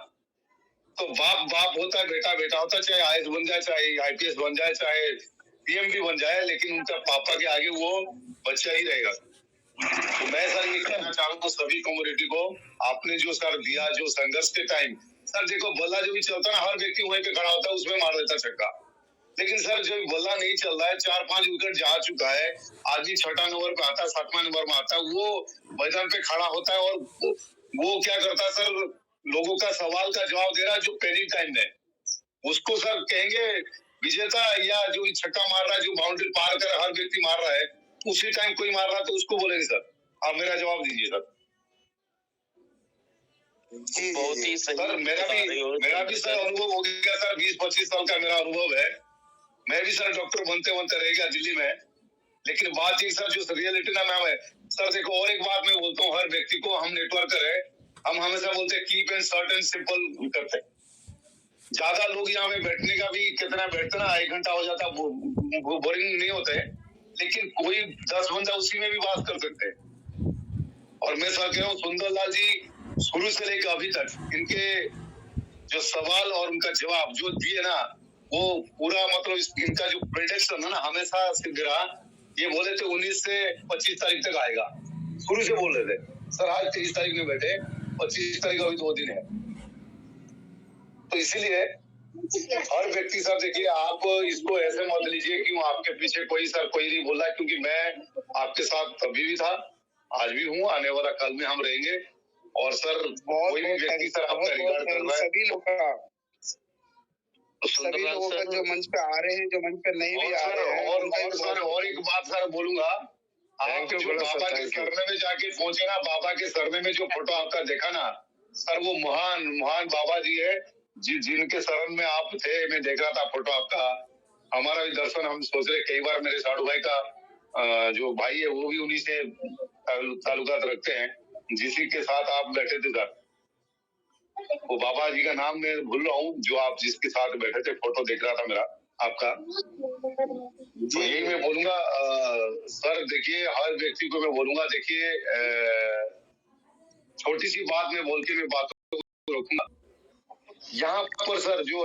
Speaker 9: तो बाप बाप होता है, बेटा बेटा होता है, चाहे आईएएस बन जाए, चाहे आईपीएस बन जाए, चाहे पीएम भी बन जाए, लेकिन उनका पापा के आगे वो बच्चा ही रहेगा। तो मैं सर ये कहना चाहूंगा सभी कम्युनिटी को, आपने जो सर दिया, जो संघर्ष के टाइम सर देखो बल्ला जो भी चलता है ना, हर व्यक्ति वहीं पे खड़ा होता है, उसमें मार देता छक्का। लेकिन सर जब बल्ला नहीं चल रहा है, 4-5 विकेट जा चुका है, आदमी 6वां नंबर पे आता है, 7वां नंबर में आता है, वो मैदान पे खड़ा होता है और वो क्या करता सर, लोगों का सवाल का जवाब दे रहा जो पैनिक टाइम में, उसको सर कहेंगे विजेता, या जो छक्का मार रहा है, जो बाउंड्री पार कर हर व्यक्ति मार रहा है, उसी टाइम कोई मार रहा है तो उसको बोलेंगे सर। आप मेरा जवाब दीजिए सर।
Speaker 5: बहुत ही सही
Speaker 9: सर मेरा भी सर अनुभव हो गया सर, 20-25 साल का मेरा अनुभव है। मैं भी सर डॉक्टर बनते रह गया दिल्ली में, लेकिन बात ये सर जो रियलिटी ना मैम है सर, देखो और एक बात मैं बोलता हूँ हर व्यक्ति को, हम नेटवर्कर है, हम हमेशा बोलते हैं keep and short and simple करते हैं। ज्यादा लोग यहाँ पे बैठने का भी कितना बैठते ना, 1 घंटा हो जाता, बोरिंग नहीं होते, लेकिन कोई 10 बंदा उसी में भी बात कर सकते हैं। और मैं सर कह रहा हूँ सुंदरलाल जी शुरू से लेकर अभी तक इनके जो सवाल और उनका जवाब जो दिए ना, वो पूरा मतलब इनका जो प्रेडिक्शन है ना हमेशा सिद्ध रहा। ये बोले थे 19 से 25 तारीख तक आएगा, शुरू से बोल रहे थे सर। आज 30 तारीख में बैठे, 25 तारीख अभी 2 दिन है। तो इसीलिए हर व्यक्ति सर देखिए, आप इसको ऐसे मत लीजिए कि आपके पीछे कोई नहीं बोल रहा है, क्योंकि मैं आपके साथ कभी भी था, आज भी हूँ, आने वाला कल में हम रहेंगे। और सर कोई भी व्यक्ति सर आपका रिगार्ड कर रहा है,
Speaker 10: सभी लोगों का जो मंच पे आ रहे हैं, जो मंच पे नहीं भी आ रहे हैं,
Speaker 9: और एक बात सर बोलूंगा, आप जो बाबा के सरने में जाके पहुंचे ना, बाबा के सरने में जो फोटो आपका देखा ना सर, वो महान बाबा जी है, जिनके शरण में आप थे। मैं देख रहा था फोटो आपका, हमारा भी दर्शन हम सोच रहे, कई बार मेरे साधु भाई का जो भाई है वो भी उन्हीं से ताल्लुकात रखते हैं, जिसी के साथ आप बैठे थे सर। वो बाबा जी का नाम मैं भूल रहा हूँ, जो आप जिसके साथ बैठे थे, फोटो देख रहा था मेरा आपका। तो यही मैं बोलूंगा सर, देखिए हर व्यक्ति को मैं बोलूंगा, देखिए छोटी सी बात में बोल के मैं बातों को रोकूंगा। यहाँ पर सर जो है